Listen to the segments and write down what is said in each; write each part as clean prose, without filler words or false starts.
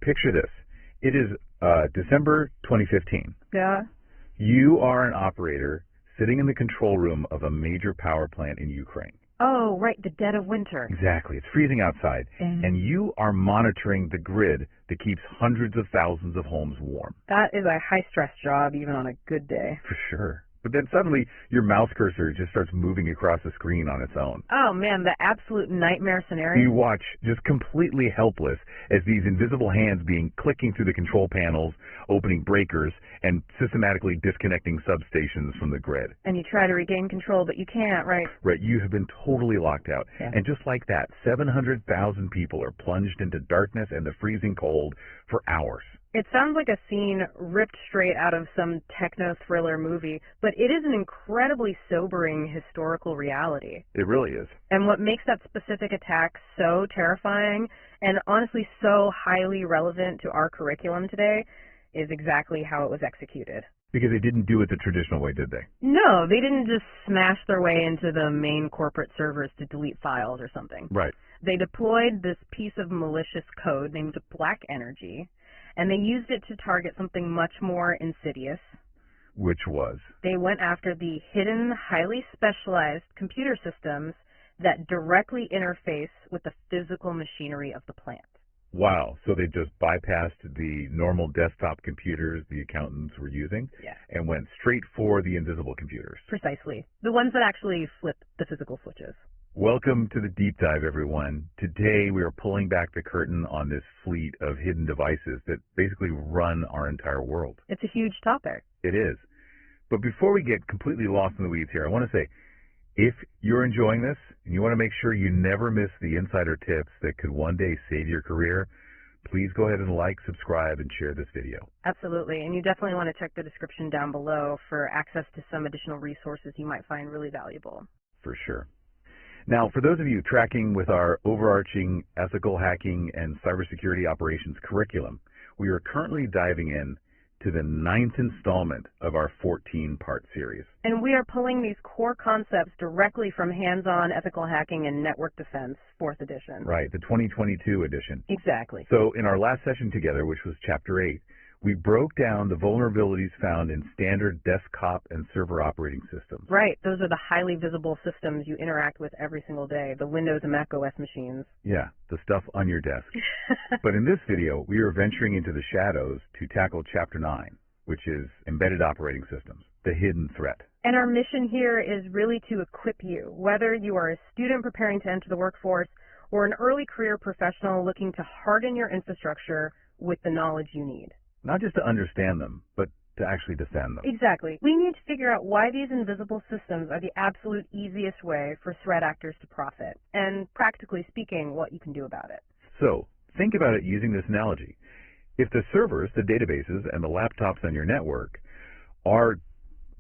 picture this. It is December 2015. Yeah. You are an operator sitting in the control room of a major power plant in Ukraine. Oh, right, the dead of winter. Exactly. It's freezing outside. And you are monitoring the grid that keeps hundreds of thousands of homes warm. That is a high-stress job, even on a good day. For sure. But then suddenly your mouse cursor just starts moving across the screen on its own. Oh, man, the absolute nightmare scenario. You watch just completely helpless as these invisible hands clicking through the control panels, opening breakers, and systematically disconnecting substations from the grid. And you try to regain control, but you can't, right? Right, you have been totally locked out. Yeah. And just like that, 700,000 people are plunged into darkness and the freezing cold for hours. It sounds like a scene ripped straight out of some techno-thriller movie, but it is an incredibly sobering historical reality. It really is. And what makes that specific attack so terrifying and honestly so highly relevant to our curriculum today is exactly how it was executed. Because they didn't do it the traditional way, did they? No, they didn't just smash their way into the main corporate servers to delete files or something. Right. They deployed this piece of malicious code named Black Energy, and they used it to target something much more insidious. Which was? They went after the hidden, highly specialized computer systems that directly interface with the physical machinery of the plant. Wow. So they just bypassed the normal desktop computers the accountants were using and went straight for the invisible computers. Precisely. The ones that actually flip the physical switches. Welcome to the deep dive, everyone. Today we are pulling back the curtain on this fleet of hidden devices that basically run our entire world. It's a huge topic. It is. But before we get completely lost in the weeds here, I want to say, if you're enjoying this and you want to make sure you never miss the insider tips that could one day save your career, please go ahead and like, subscribe, and share this video. Absolutely. And you definitely want to check the description down below for access to some additional resources you might find really valuable. For sure. Now, for those of you tracking with our overarching ethical hacking and cybersecurity operations curriculum, we are currently diving in to the 9th installment of our 14-part series. And we are pulling these core concepts directly from Hands-On Ethical Hacking and Network Defense, 4th edition. Right, the 2022 edition. Exactly. So in our last session together, which was Chapter 8, we broke down the vulnerabilities found in standard desktop and server operating systems. Right. Those are the highly visible systems you interact with every single day, the Windows and Mac OS machines. Yeah, the stuff on your desk. But in this video, we are venturing into the shadows to tackle Chapter 9, which is embedded operating systems, the hidden threat. And our mission here is really to equip you, whether you are a student preparing to enter the workforce or an early career professional looking to harden your infrastructure with the knowledge you need. Not just to understand them, but to actually defend them. Exactly. We need to figure out why these invisible systems are the absolute easiest way for threat actors to profit, and practically speaking, what you can do about it. So, think about it using this analogy. If the servers, the databases, and the laptops on your network are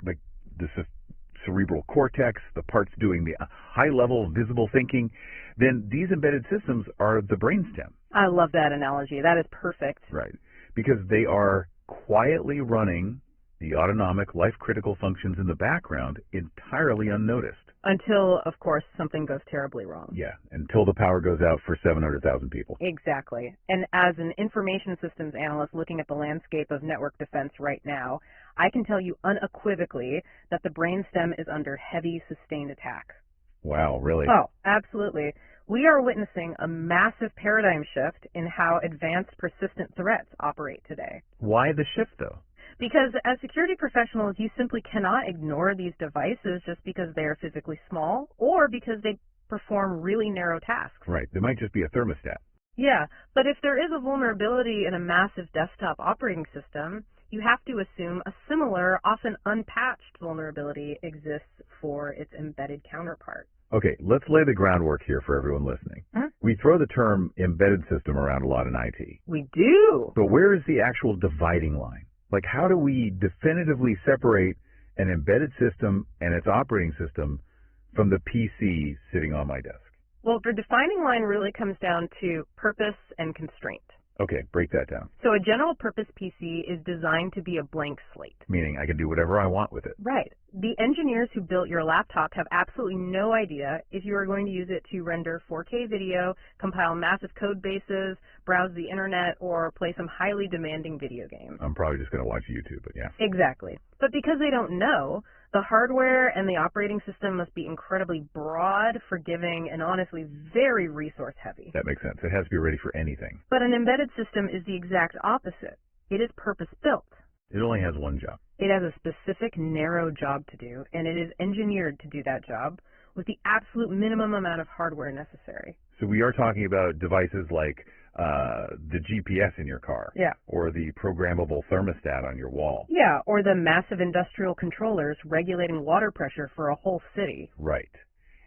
like the cerebral cortex, the parts doing the high-level visible thinking, then these embedded systems are the brainstem. I love that analogy. That is perfect. Right. Because they are quietly running the autonomic, life-critical functions in the background entirely unnoticed. Until, of course, something goes terribly wrong. Yeah, until the power goes out for 700,000 people. Exactly. And as an information systems analyst looking at the landscape of network defense right now, I can tell you unequivocally that the brainstem is under heavy, sustained attack. Wow, really? Oh, absolutely. We are witnessing a massive paradigm shift in how advanced persistent threats operate today. Why the shift, though? Because as security professionals, you simply cannot ignore these devices just because they are physically small or because they perform really narrow tasks. Right. They might just be a thermostat. Yeah, but if there is a vulnerability in a massive desktop operating system, you have to assume a similar, often unpatched vulnerability exists for its embedded counterpart. Okay, let's lay the groundwork here for everyone listening. We throw the term embedded system around a lot in IT. We do. But where is the actual dividing line? Like, how do we definitively separate an embedded system and its operating system from the PC sitting on my desk? Well, the defining line really comes down to purpose and constraint. Okay, break that down. So a general purpose PC is designed to be a blank slate. Meaning I can do whatever I want with it. Right. The engineers who built your laptop have absolutely no idea if you are going to use it to render 4K video, compile massive code bases, browse the internet, or play some highly demanding video games. I'm probably just going to watch YouTube, but yeah. Exactly. But because they don't know, the hardware and the operating system must be incredibly broad, forgiving, and honestly very resource heavy. That makes sense. It has to be ready for anything. But an embedded system is the exact opposite. It is purpose-built. It only has one job. It has a specific, narrow job to do, and it is engineered to do that job with the absolute minimum amount of hardware necessary. So we are talking about devices like the GPS in your car. Yeah. Or the programmable thermostat on your wall. Yeah, or the massive industrial controllers regulating water pressure for a whole city. Right.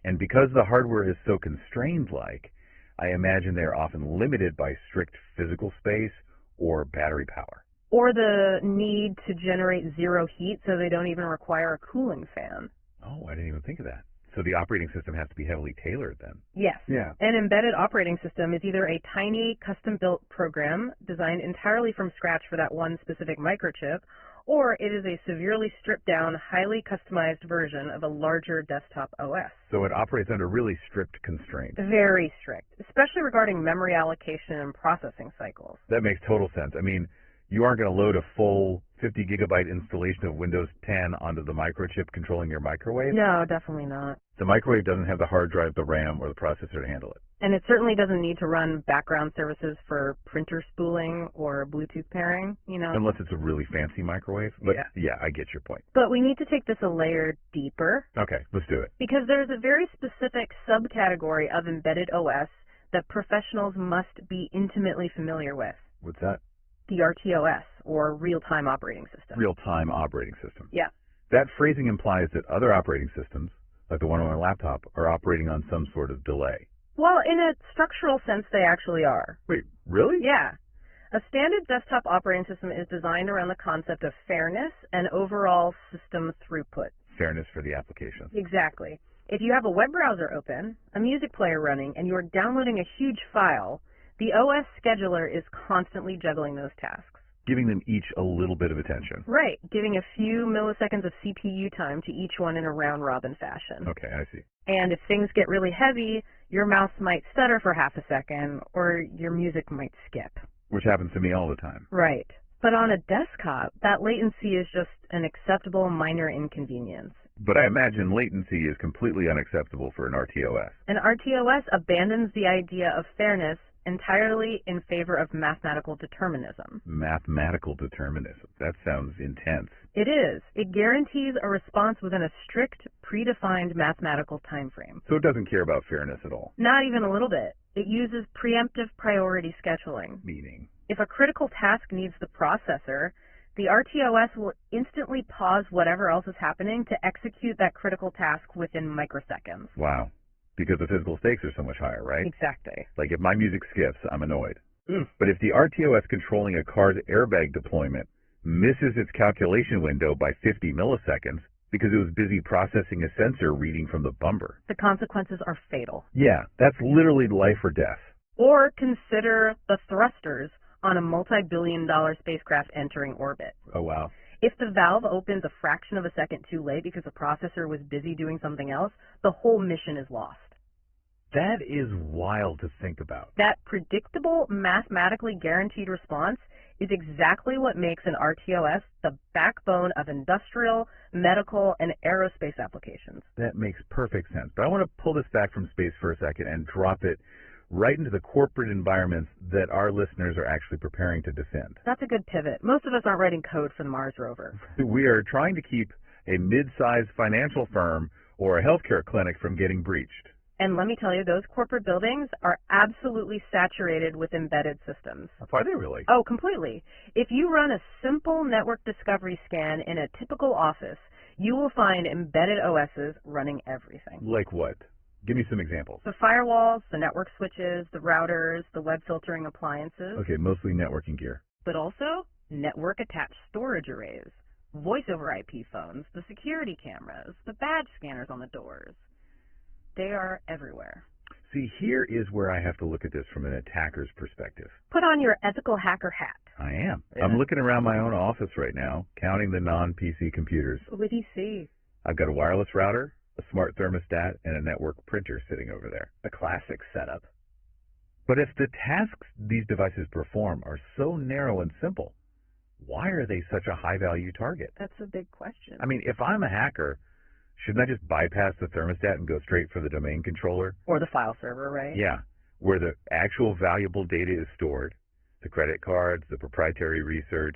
And because the hardware is so constrained-like, I imagine they're often limited by strict physical space or battery power. Or the need to generate zero heat so they don't even require a cooling fan. Oh, I didn't even think of that. So the operating system has to be heavily tailored then. Yes. Yeah. An embedded operating system is either a tiny custom-built program designed entirely from scratch for that one specific microchip, or it is a severely stripped-down, highly customized version of a larger desktop OS. So it operates under really strict constraints. Very strict, especially regarding memory allocation and processing cycles. That makes total sense. I mean, you aren't going to load a full 50 gigabyte installation of Windows 10 onto the microchip controlling your microwave. No, definitely not. The microwave doesn't have the hard drive, the RAM, or the processor to handle it. And it certainly doesn't need to run background services for printer spooling or Bluetooth pairing, you know. Unless it's a really fancy microwave. But yeah, I get your point. But we need to take this a layer deeper. Okay, let's do it. Because there's a very specific subcategory of embedded OS that professionals must be intimately familiar with. What's that? The RTOS, or real-time operating system. Real-time operating system. Yeah. That phrasing implies that other operating systems, like the one on my laptop, are operating on some sort of delay. Well, in a structural sense, they actually are. Wait, really? Yeah. A standard desktop operating system is designed around the concept of fairness and overall system throughput. Fairness for the application. Exactly. If you have a web browser open, a music player running, and you are downloading a huge file, the OS scheduler is constantly juggling those tasks. Giving them each a little bit of attention. Right, giving a few milliseconds of CPU time to each one in a round-robin fashion. Okay, I see. And if things get really heavy, your mouse might stutter for half a second, or your music might skip. Which happens to me all the time. Right. But on a desktop, that latency is just an acceptable minor inconvenience. But I imagine latency is completely unacceptable for an RTOS. An RTOS abandons the idea of fairness entirely in favor of mathematical determinism. Mathematical determinism. That sounds intense. It is. It guarantees a response within a strict, predefined mathematical time frame. So it doesn't care about fairness at all. Not even a little bit. It uses preemptive priority scheduling. Meaning? If a critical task needs the processor, the RTOS will instantly pause whatever else is happening to execute that critical task within microseconds. Wow. Because the physical stakes are so much higher, right? Exactly. Like if my music skips, I'm annoyed. But if the RTOS controlling a car's airbag deployment misses its calculation window by 50 milliseconds because it was busy processing a sensor reading from the bumper, the consequences are fatal. Yeah, that's literally life or death. Or consider the thrusters on a multi-billion-dollar spacecraft entering orbit. Oh, wow. If the valve opens a fraction of a second too late because the processor was busy doing something else, the whole mission is lost. That is wild to think about. That predictable, mathematically guaranteed response is exactly what makes an RTOS the backbone of industrial, medical, and aerospace applications. That makes perfect sense. But I want to pull this back from space for a second and drop it right into the corporate environments that our listeners are actually preparing to defend. That's a good pivot. Most of us aren't writing code for the Mars rover. We are trying to keep a mid-sized financial firm or a healthcare clinic from getting breached. And let me tell you, those corporate buildings are absolutely saturated with embedded systems. Are they really? Oh, completely. If you run a simple network discovery scan in a typical office, you will find embedded OSs running everything. Like what? Give me some examples. The firewalls, the network switches, the routers, the web filtering appliances. Okay, mostly networking gear. But also network-attached storage arrays, voice-over IP phones, the security cameras, the badge scanners on the doors. They are everywhere. See, here is where I have to look at this from an attacker's perspective. Put on your ethical hacker hat. I am. Yeah. I'm looking around my own office right now, counting the non-PC computers. What do you see? I've got a wireless router, a smart thermostat, and a network printer sitting over there. A classic setup. But if the tasks these devices perform are so narrow and simple, why are they such a high-value target? That's a big question. I mean, if I'm a hacker, shouldn't I just bypass the thermostat and go straight for the domain controller? Or the file server, right? Yeah, where the actual valuable data is stored, the credit cards, the proprietary research,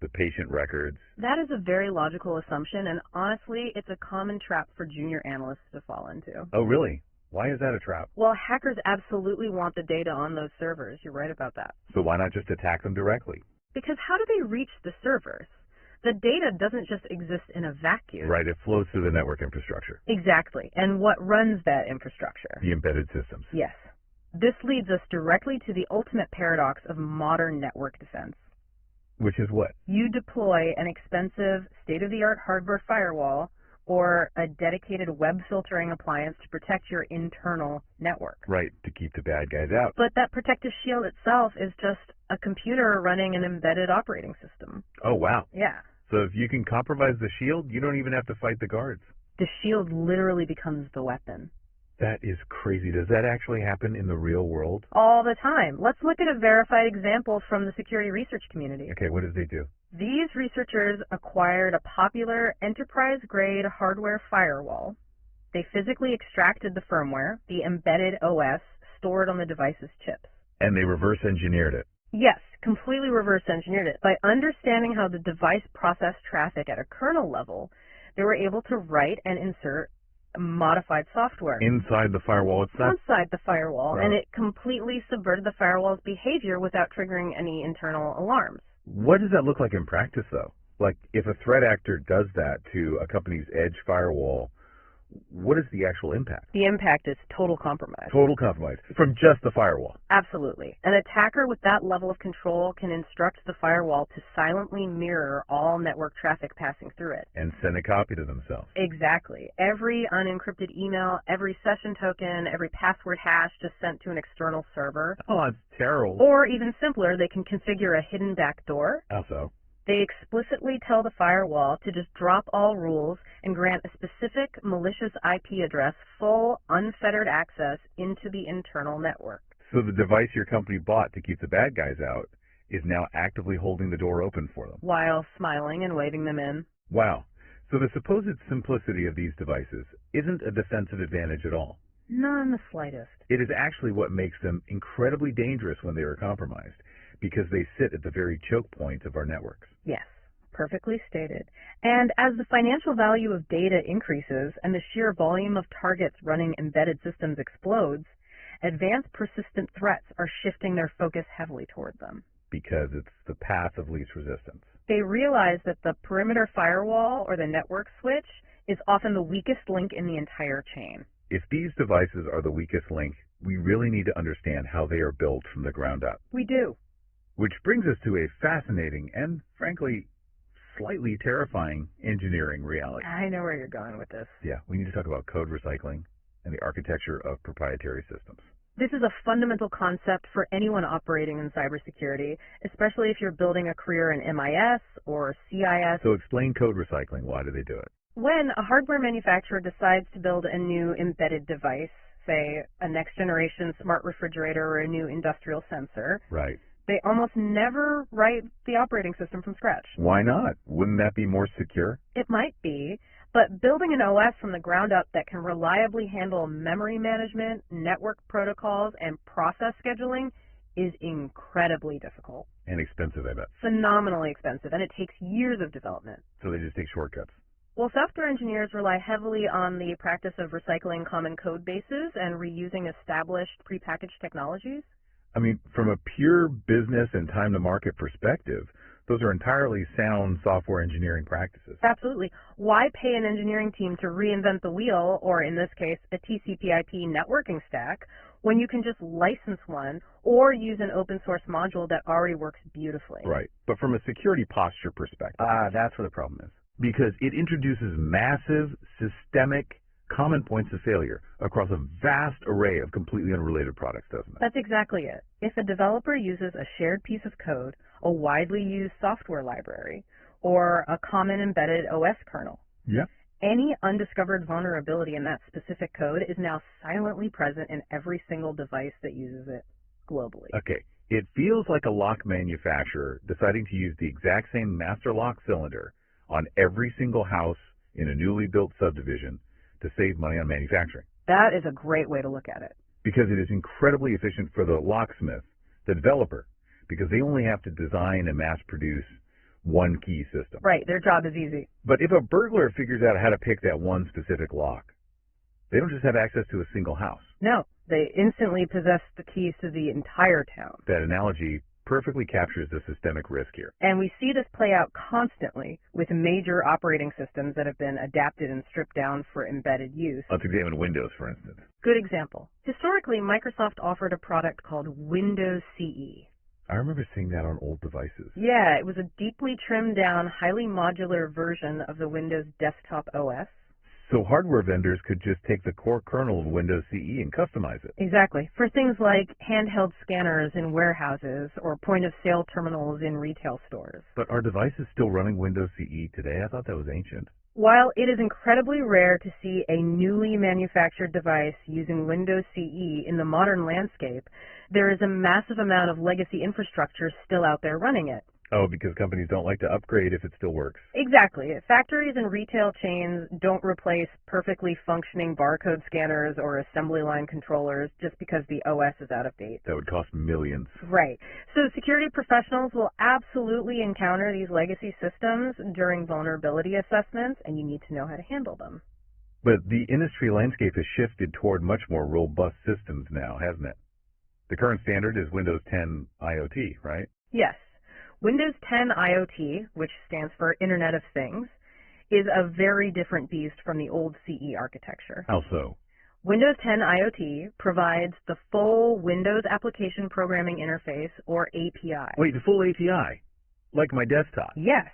the patient records. That is a very logical assumption, and honestly, it's a common trap for junior analysts to fall into. Oh, really? Why is that a trap? Well, hackers absolutely want the data on those servers. You're right about that. So why not just attack them directly? Because how do they reach the servers? The data doesn't just exist in a vacuum. Right, it flows through the network infrastructure. Exactly. And what runs that infrastructure? The embedded systems. Yes. This leads us directly to the ultimate paradox of modern network defense. Which is what? You deploy an expensive, state-of-the-art hardware firewall or a dedicated web filtering appliance to protect your internal network. Right, to keep the bad guys out. But that protective shield itself is just a computer running an embedded operating system. Oh, wow. Yeah. So if you can compromise the shield, you don't even have to fight the guards. The shield literally becomes the weapon. That is crazy. Does that actually happen in the real world? All the time. Let's look at a verified example from the security research community. Okay, what did they do? These researchers acquired a popular enterprise-grade hardware firewall. They physically extracted the firmware, the embedded OS, stored on the device's chips. And they reverse engineered it. Yes, completely reverse engineered it. By understanding how the device processed traffic at a kernel level, they were able to write and insert modified software Inside the firewall itself? inside the firewall, Wow. and it completely subverted the firewall's behavior without triggering any internal alarms. What does that look like in practice, though? Like, if a threat actor does that to a company's edge firewall, what is the actual impact? The impact is total compromise. Total compromise from just the firewall. Absolutely. An attacker with that level of control can instruct the firewall to silently mirror all network traffic passing through it. And send a copy to themselves. Exactly. Every unencrypted email, every session token, every password hash just sent to an external server. Oh, it's terrible. Or even simpler, they can configure a hidden backdoor. How so? They explicitly tell the firewall to just drop all rules and grant a specific malicious IP address full, unfettered access into the internal network. So the device your company bought to keep the bad guys out is now actively holding the door open for them. While smiling and waving them in. Wow. So the supposed simplicity of these devices isn't a defensive advantage at all. Not in the slightest. It is actually what makes them incredibly dangerous when they are compromised, because they sit at the very choke points of our networks. Yes, perfectly stated. And as the financial value of data increases and the sheer volume of targets running embedded systems explodes, advanced persistent threats are shifting their focus heavily toward them. Because it's the path of least resistance. They realize that the perimeter firewall or the network switch is often the weakest link in the entire chain. If these devices are the weakest link, we really need to understand how they are built from the ground up. We do. Which brings us to a fascinating and, frankly, slightly terrifying engineering reality. I know where you're going with this. Yeah, we need to talk about code recycling and the architecture of proprietary systems. This is a fundamental concept for anyone operating in cybersecurity, especially if you're building a career in MIS or CIS. So explain code recycling. Why do they do it? When a hardware manufacturer decides to build a new embedded device, say a next-generation smart refrigerator or a new industrial sensor, Right. they almost never write the operating system from scratch. Why not? Wouldn't that be more secure? It might be, but building an OS from the ground up that can reliably handle memory management, network protocols, and process scheduling is incredibly difficult. And expensive, I bet. Phenomenally expensive, and it takes years of development. So they just take shortcuts. Well, software engineers rely heavily on the practice of recycling common code bases and reusing established prepackaged technologies. I mean, from a pure business and time-to-market perspective, those are entirely sound software engineering practices. Absolutely. Why pay an engineering team to reinvent the wheel, or in this case, a TCP/IP networking stack, when you can just license one or use an open source module that already works beautifully? Right. But from a security posture perspective. That's where the problem is. Because it introduces massive, systemic common points of failure across a vast array of completely unrelated products, doesn't it? That's exactly it. If a developer uses a shared piece of code, a widely used software library, or a common embedded OS kernel, Yeah. any undiscovered vulnerability in that specific code is now silently present in every single device that uses it globally. Okay. It feels like a lock manufacturer deciding to use the exact same master lock cylinder on every single house in a newly built subdivision to save money on manufacturing. That is a great way to look at it. Because it is incredibly efficient for the locksmith, the developer, because they only have to design and mass produce one key system. Right, their job is easy. But if a burglar figures out how to pick that one specific lock, they don't just have access to a single house. No, they instantly possess the keys to the entire town. That analogy perfectly captures the systemic risk here. And we see this play out constantly with major operating systems that have been adapted and stripped down for embedded use. Let's examine Windows, for instance. Good example. Historically, Microsoft offered a product called Windows CE. I remember seeing that on old devices. Yeah, it was a deeply trimmed down, highly modular version of the Windows desktop OS. So hardware vendors could just take the core kernel of Windows CE and customize it. Exactly. For things like handheld scanners in warehouses or point-of-sale terminals in retail stores. But are devices still running Windows CE today? I thought that was ancient. While it is incredibly rare to see a newly manufactured device using Windows CE in the modern landscape, there is a massive amount of legacy infrastructure still out there running it. Oh, because companies don't like to upgrade if it still works. Exactly. Factories and retail chains don't replace perfectly functioning barcode scanners or assembly line controllers just because the OS is out of date. That would cost millions. Right. So security professionals will absolutely encounter these legacy systems during vulnerability assessments, and you need to know how to handle them. But the industry landscape has shifted toward much more robust systems now, hasn't it? The current standard is Windows 10 IoT, right? Yes. Windows 10 IoT, which stands for Internet of Things, is a very different beast from the old CE architecture. How so? Windows 10 IoT provides the full Windows Application Programming Interface, or API. Wait, the full API? Like my desktop? Yes.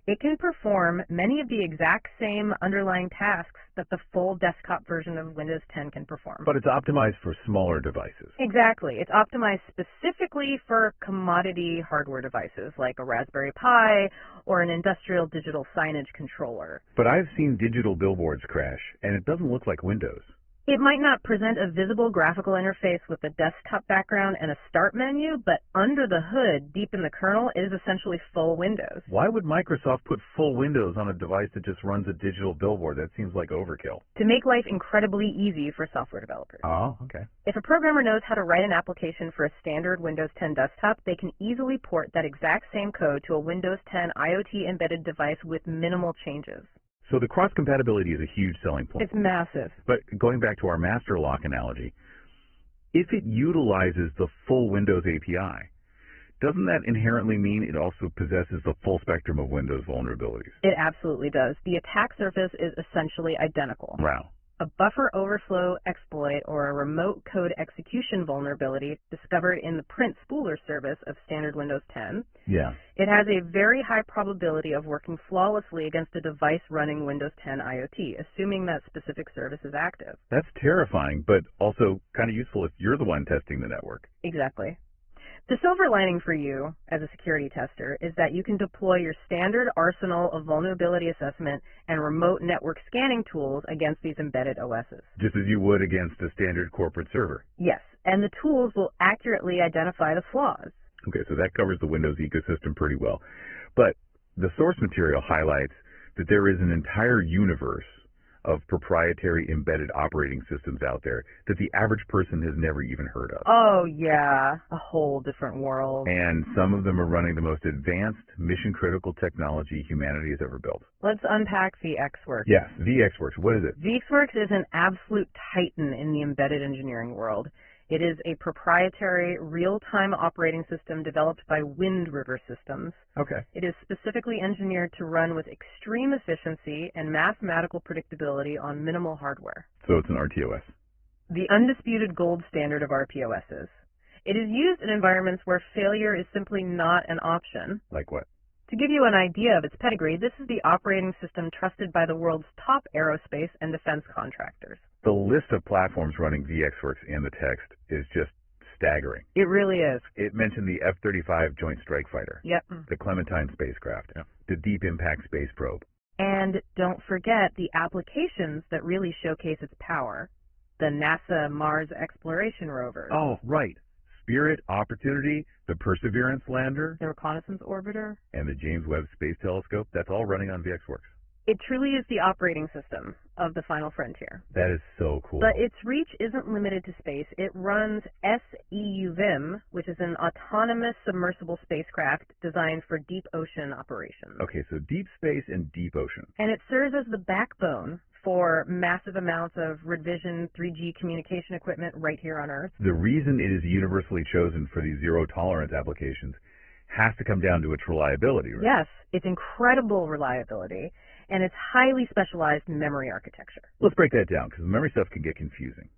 It can perform many of the exact same underlying tasks that the full desktop version of Windows 10 can perform. But it's optimized for smaller devices. Exactly. It's optimized specifically for commodity hardware devices like a Raspberry Pi or an industrial digital signage controller. But I've seen digital billboards crash, and it doesn't look like Windows. It might not present a visible graphical interface with a desktop background and a start menu, but under the hood, deep in the kernel, it is essentially full Windows. Why would Microsoft put full Windows on a device that just runs a digital billboard? That seems like overkill. To make life incredibly easy for software developers. Oh, okay. If a programmer knows how to write an application for a standard Windows 10 desktop, they can easily port that exact same code to a Windows 10 IoT embedded device with minimal changes. So the cross-compatibility is a huge selling point. It's massive. But going back to our master lock analogy, if it utilizes the full Windows API, doesn't that inherently mean it also possesses the full spectrum of Windows vulnerabilities? It absolutely does. The attack surface is essentially identical. Wow. A buffer overflow exploit or a remote code execution vulnerability discovered in the print spooler service of standard Windows 10. Yeah. It has a very high probability of working flawlessly against a device running Windows 10 IoT, assuming that specific service is active. That's terrifying, but also kind of useful if you're the one testing the network. Exactly. The silver lining for you as a security tester is that you can deploy your standard arsenal of vulnerability assessment and remote network scanning tools against these embedded OSs. Just as you would against a standard corporate server. Yes, and the tools will accurately identify the flaws. Okay, so that covers the Windows ecosystem pretty well. But the source material highlights that there is an entire universe of proprietary embedded operating systems out there that the average person has never even heard of. Oh, yeah, a whole different world. And some of them are running the most advanced mission-critical technology humanity has ever built. Let's unpack VxWorks. Yes, VxWorks. What is it? VxWorks is an absolute titan in the embedded engineering world. It is a proprietary real-time operating system developed by Wind River Systems. Okay. It is specifically engineered to run with extreme efficiency and mathematical predictability on minimal hardware. So it's an RTOS. The undisputed gold standard of RTOSs. It is used in environments where failure is simply not an option. Like what? To give you an idea of its pedigree, this is the operating system trusted by the world's top aerospace and defense contractors. The list of platforms running VxWorks in the text is just staggering. It really is. It mentioned the F-35 Joint Strike Fighter, Yep. the Clementine spacecraft, the Deep Impact Space Probe. And don't forget the applications that really showcase its power. The NASA Mars exploration rovers. Oh, right. Spirit, Opportunity, the Perseverance lander, The reconnaissance orbiter. and the James Webb Space Telescope. That's all running on VxWorks. It truly is the operating system of the final frontier. That is so cool. But its reach isn't limited to space. It runs SEUVIM, which is an autonomous submersible spacecraft designed for deep ocean operations. Okay, so deep space and deep ocean. And it serves as the backbone for massive amounts of revision 3G communication equipment right here on Earth. The reason it is universally chosen for these zero-tolerance applications has to come down to its reliability, right? Yes, it's incredible reliability, and it's highly specialized memory architecture. Let's break that down, because the memory stuff can get confusing.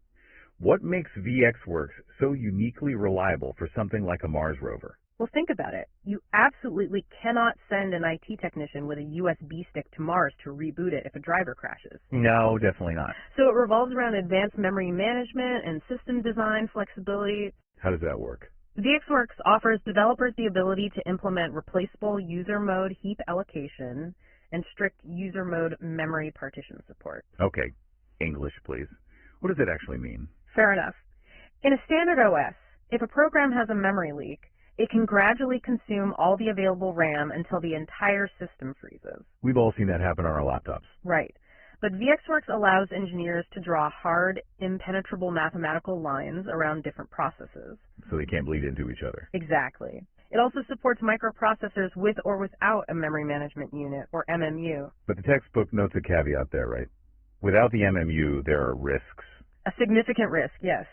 What makes VxWorks so uniquely reliable for something like a Mars rover? Well, think about it. You absolutely cannot send an IT technician with a USB stick to Mars to reboot it if a driver crashes. No, definitely not. So it revolves around advanced memory management and system design flexibility. How does that work? VxWorks offers developers the ability to implement replaceable user mode heap allocation and strict user mode memory partition support. Okay, English, please. What does that actually mean? Fair enough. In a standard OS, if a program has a memory leak, it can gradually consume all the available RAM until the entire system freezes. We've all seen that happen on our laptops. Right. But VxWorks allows engineers to draw hard, impenetrable mathematical lines around different processes. So they can't bleed into each other. Exactly. It also supports microprocessors with or without a memory management unit, or MMU. But the textbook notes a caveat there, right? Without the MMU, there are risks. A significant risk, yes.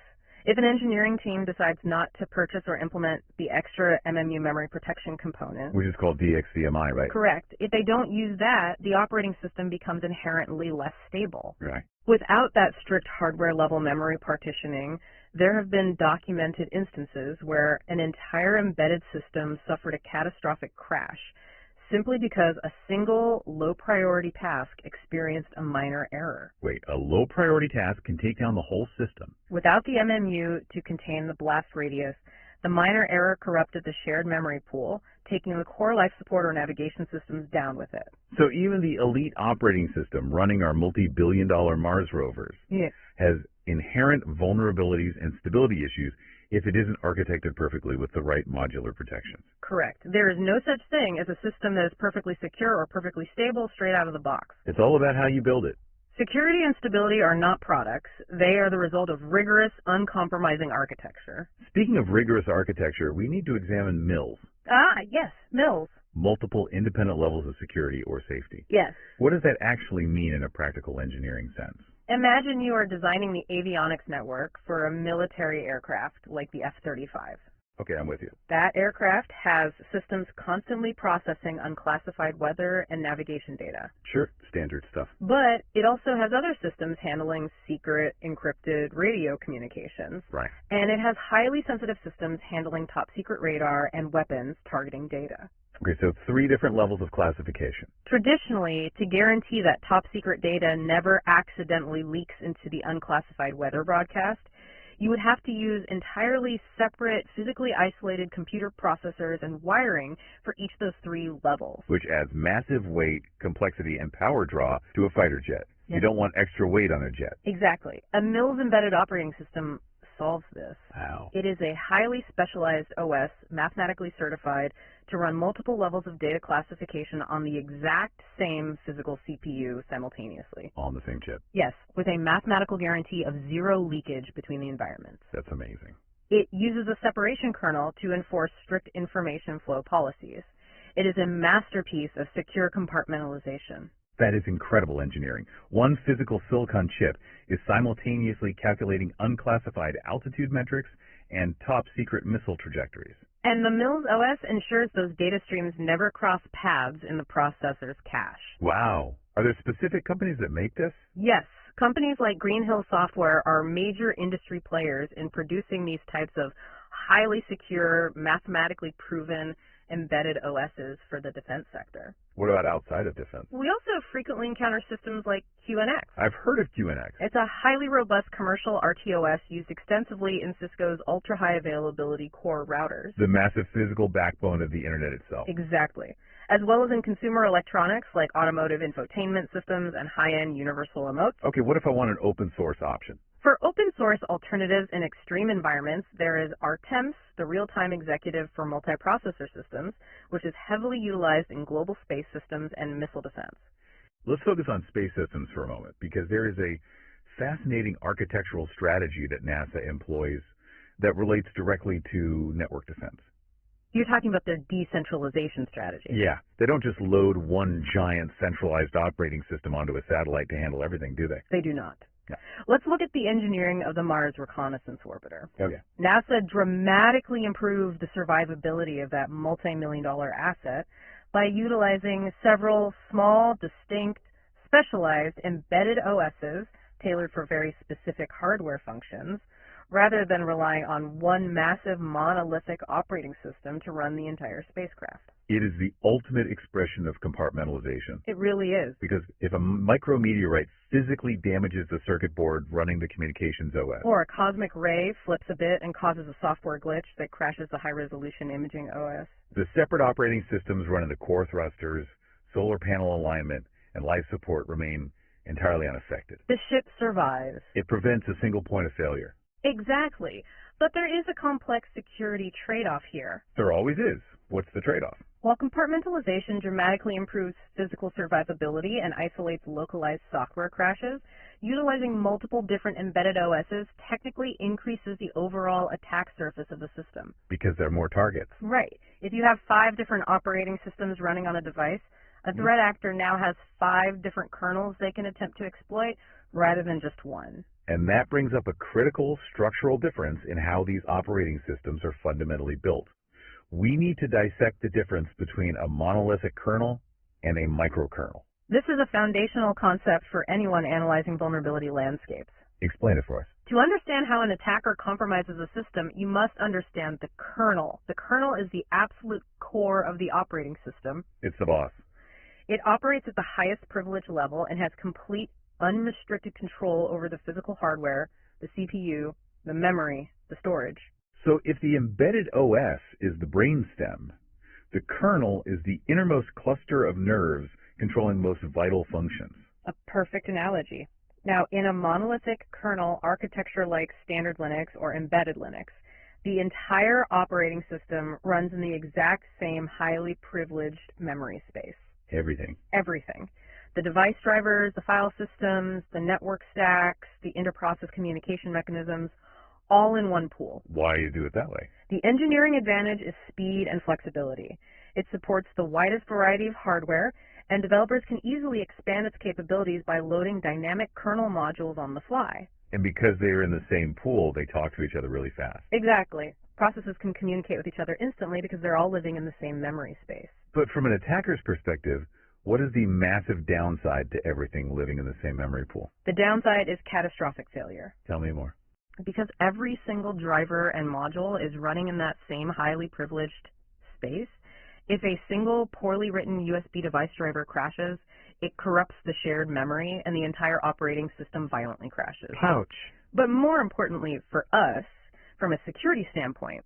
If an engineering team decides not to purchase or implement the extra MMU memory protection component, Which is called DXCMI, right? correct, if they don't use that, the operating system becomes inherently less stable. Right. Without that strict hardware-level memory partitioning, there have been documented instances where an entire embedded system suffered a catastrophic crash simply because a single low-priority task experienced a minor error. Wait, a low-priority task can take down the whole system. Without the MMU to contain the blast radius, the minor error corrupted the shared memory pool, taking the core life support or navigation systems down with it. So even the elite operating system running our multi-billion-dollar Mars rovers Yes. has inherent vulnerabilities and stability issues if it isn't architected perfectly with the right modular protections. Correct. There is no such thing as a system that is perfectly secure or perfectly stable straight out of the box. It's all about how you build it. Security and stability are not products. They are the result of rigorous, uncompromising architecture. Speaking of rigorous architecture, we need to examine MILs, Ah, yes, MILs. multiple independent levels of security or safety. Yes. What does that actually mean in a practical engineering sense? Imagine you are designing the avionics network for a military aircraft like the F-35. Okay, I'm with you. That aircraft has systems constantly processing unclassified weather and navigation data. Sure, standard stuff. But it also has other systems handling secret, encrypted radio communications. Right. And it has highly sensitive systems handling top secret radar and weapons targeting data. Okay, so 3 different levels of classification. Traditionally, to guarantee that top secret data never accidentally leaks into the unclassified weather broadcast, you would have to use entirely separate, physically isolated computer processors and wiring for each of those 3 levels. Which adds massive weight, complexity, and power draw to a fighter jet. Yes. You don't want extra weight on a jet. Exactly. A MILS embedded operating system solves this. Wow. It is a highly specialized OS, mathematically certified, to run multiple levels of data classification on the exact same physical CPU simultaneously. On the same chip. Yes, with a mathematical guarantee of 0 leakage between the environments. That's amazing. It uses a separation kernel to enforce strict information flow policies. It is a masterpiece of secure compartmentalization. That is incredible engineering. One physical silicon chip is simultaneously calculating unclassified altitude metrics and top secret missile trajectories. And the MILS OS ensures those data streams never cross paths in the processor's cache. Wow. Are there specific companies that make this? Yes, companies like Greenhill Software are major industry players in producing these types of highly secure, mathematically proven, embedded OSs for the defense sector. What about outside of defense? We also frequently encounter systems like QNX. I've heard of QNX. It's a highly robust commercial RTOS used extensively in Cisco's ultra-high availability core routers. The massive physical backbone of the internet itself. Exactly. As well as in consumer electronics like automotive infotainment systems and high-end universal remotes. Okay, what if I want an open source option? For open source alternatives in extreme environments, there is RTEMS, the real-time executive for multiprocessor systems, which is heavily utilized in global space systems and missile defense. Let's focus on space systems for a moment, because there is a fascinating architectural strategy that NASA employs that relates directly to network defense. You're talking about their decentralization strategy. Yeah. They don't just load one giant centralized operating system onto a satellite to handle everything, do they? They do not. No. Let's look at the engineering of the Mars Reconnaissance Orbiter. Okay. NASA dramatically improved the survivability of that multi-million-dollar asset by utilizing several small, distinct, specialized embedded OSs tailored for very specific hardware functions, rather than relying on one massive monolithic operating system to run the entire spacecraft. It is the ultimate expression of compartmentalization. It really is. Because if a micrometeorite physically damages the circuit board running the communications OS, or a cosmic ray flips a bit and causes a software glitch that crashes the high-resolution imaging OS, the separate operating systems running the core thrusters, solar panel alignment, and life support remain entirely unaffected. the ship survives. It prevents a single point of failure. Exactly. But there is a complex security trade-off here. There always is. What's the trade-off? While compartmentalization dramatically improves physical survivability and isolates localized software crashes, utilizing multiple different embedded OSs technically increases the overall attack surface of the system. Because there are more targets. Right. If you have 5 different operating systems running on a device, a threat actor now has 5 different kernels they can attempt to exploit rather than just one. And that brings up a critical structural difference in how these operating systems are fundamentally built. We need to dissect the difference between a monolithic kernel and a microkernel. This is a foundational concept for anyone analyzing vulnerability landscapes. Explain it for us. To understand how an attacker compromises a system, you must understand the kernel. The kernel is the absolute core of the operating system. It's the boss. It operates at the highest privilege level and has complete unrestricted control over the physical hardware, the CPU, the memory, the storage. So if the embedded OS is the brainstem, the kernel is the innermost cluster of nerves controlling most vital functions. A perfect analogy. Now, in a monolithic kernel architecture like standard Linux or embedded Linux, the entire operating system runs in the exact same highly privileged memory space. Everything. Everything. The device drivers, the file systems, the network stacks, the inter-process communication mechanisms, all in one pool. Why do you do it that way? The engineering advantage is speed and flexibility. It supports the widest variety of hardware, and developers can easily expand its capabilities by loading dynamic kernel modules on the fly. And because they are in the same pool, they talk to each other really fast. Exactly. Processes can communicate with each other instantly because they're all living in the same memory space. But from an attacker's perspective, what is the massive downside to everything living in the same memory pool? The downside is catastrophic failure. Tell me more. Because every single driver and module is running in that same highly privileged space, if a single poorly written USB device driver crashes, it corrupts the shared memory and the entire operating system violently crashes. Ouch. But more importantly for us, from a security standpoint,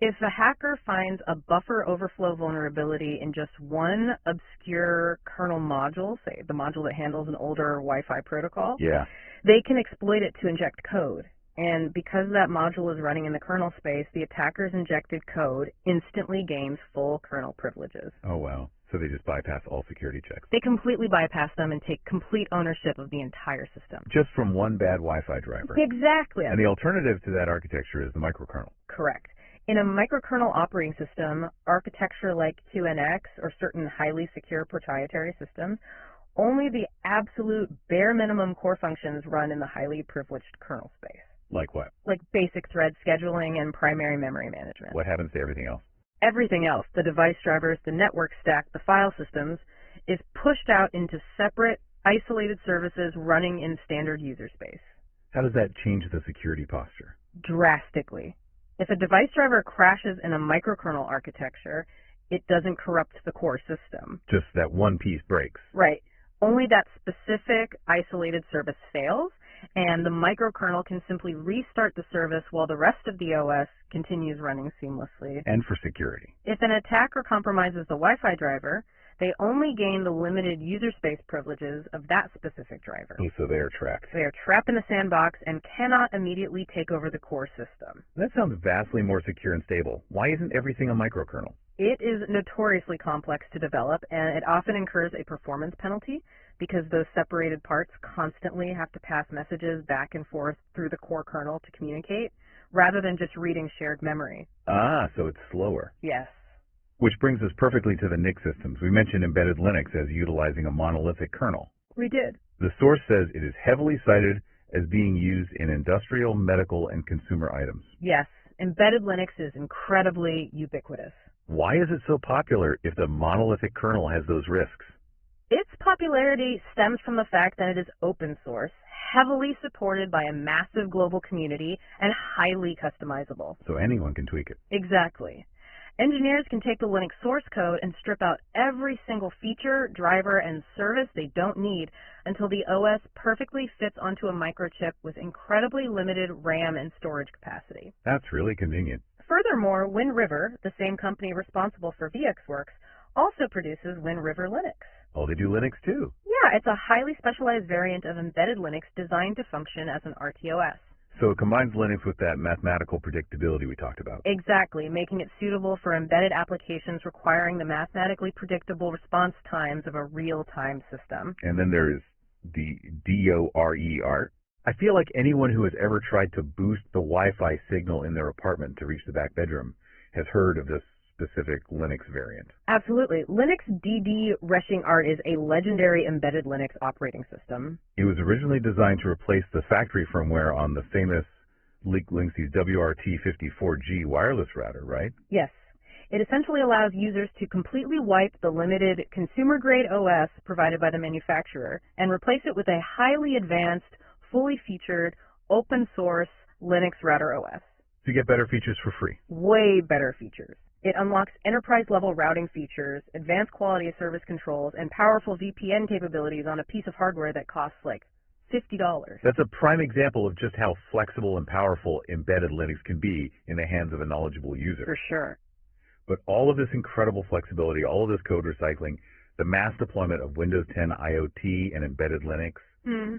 if a hacker finds a buffer overflow vulnerability in just one obscure kernel module, say the module that handles an older Wi-Fi protocol, they can exploit it to inject code. And because that module is running in the kernel space, the attacker's injected code instantly gains full kernel privileges. Oh, wow. So they just bypass all security checks. They completely bypass them and take complete ownership of the entire system. Just from one bad Wi-Fi driver. Exactly. And the alternative to that architecture is the microkernel. Correct. In a microkernel operating system, architecture like QNX or certain highly secure proprietary systems, only the absolute bare minimum core functions run in the highly privileged kernel space. Like what? Like basic thread scheduling and primary memory management. What happens to everything else? Everything else, the device drivers, the network stack, the file systems, is pushed out into separate, isolated services running in standard user space. How does that change the security posture? Drastically. If a device driver crashes in a microkernel architecture, It doesn't corrupt the core system. Just that one piece breaks. Right. Only that specific isolated service fails, and the microkernel can simply restart the service while the rest of the OS continues running seamlessly. And for security. If an attacker compromises the Wi-Fi driver, they only gain the limited user space privileges of that specific driver. Oh, so they are trapped. They are trapped in the sandbox and cannot immediately take over the core system. That sounds vastly more secure and stable. Why isn't everything a microkernel? It is notoriously complex to develop, and it often incurs a performance penalty because those separated parts constantly have to pass messages back and forth through the core kernel to communicate, rather than just reading shared memory. Ah, so it's slower. Yes. Which brings us perfectly to the NIC systems. We mentioned embedded Linux as utilizing a monolithic kernel. We did. The source says it is heavily cited as being used in industrial, medical, and consumer items. Yes. Embedded Linux is incredibly ubiquitous. Why is it so popular if the monolithic kernel has those risks? Its popularity stems from the fact that it is open source, heavily supported by a massive global community, and highly customizable. So anyone can tweak it. Exactly. Engineers can take the Linux source code and strip out every single feature, driver, and service they don't need until the OS perfectly fits onto a microchip with incredibly limited RAM and storage capacity. That's really convenient. Furthermore, Wind River, the same company responsible for VxWorks, also produces Wind River Linux. Oh, they do Linux too. Yeah, it's a highly specialized variant of embedded Linux designed to function as an RTOS. So it combines Linux with that mathematical predictability we talked about. Exactly, making it suitable for embedded applications requiring the mathematically predictable response times of a real-time system. And then there's the DORER. I feel like anyone who has ever tried to boost the Wi-Fi signal in their apartment to reach the back bedroom has heard of this specific Linux variant. Absolutely. Linux DD-WRT is a legendary embedded Linux operating system. It was originally designed to replace the factory firmware on the famous Linksys WRT54G wireless router, right? Yes. It essentially allows users to completely wipe the limited consumer-grade OS provided by the manufacturer and replace it with a highly advanced, fully featured, open-source Linux router OS. So you get better features for free. Way better features. It unlocks enterprise-level routing features, advanced quality of service controls, and powerful VPN capabilities on a piece of hardware that costs like $50. That's a prime example of just how flexible and powerful embedded Linux can be in the hands of a knowledgeable user. For sure. But all of this incredible flexibility, all of this code recycling, the mass deployment of Windows 10 IoT and embedded Linux,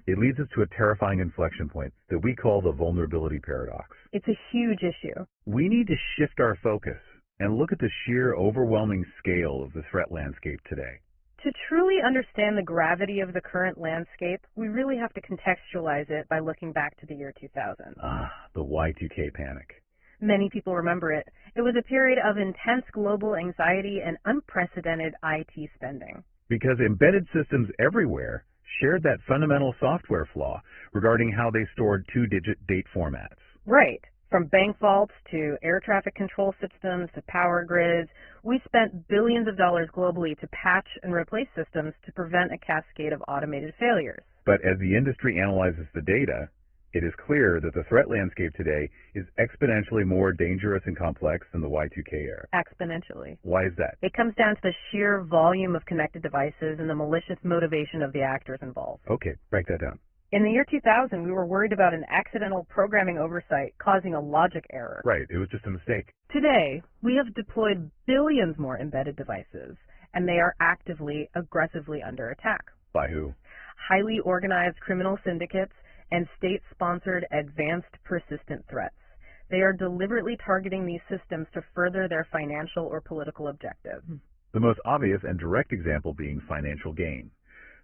it leads us to a terrifying inflection point that we call the vulnerability paradox. It's a huge issue. We need to shift our focus and look at the sheer overwhelming scale of the threat landscape today. To truly understand the gravity of the current landscape, we really have to contextualize it by looking back to the year 2000. The Y2K panic. Many people remember it. It was a period of intense global anxiety and unprecedented IT spending. Because embedded systems everywhere shared that fundamental software flaw regarding how they stored two-digit date formats. Right. From bank vaults to air traffic control systems to power grids, we spent billions of dollars globally to patch and replace systems to prevent a cascade of automated failures. But as the industry analyzes the data, it is clear that the threat landscape today is exponentially more dangerous and complex than the Y2K era. Exponentially. Why is that? It comes down to the sheer volume of connected devices and the malicious motivation of the actors involved. Okay, break that down. In the year 2000, we were worried about an accidental programming oversight causing a logic error. Right, it was just a mistake. Today, we have deployed billions more embedded devices, and they are actively, aggressively under attack. By who? Highly organized criminal syndicates and state-sponsored advanced persistent threats. They are deliberately targeting these systems to further their financial or political objectives. The most obvious and direct example being financial gain.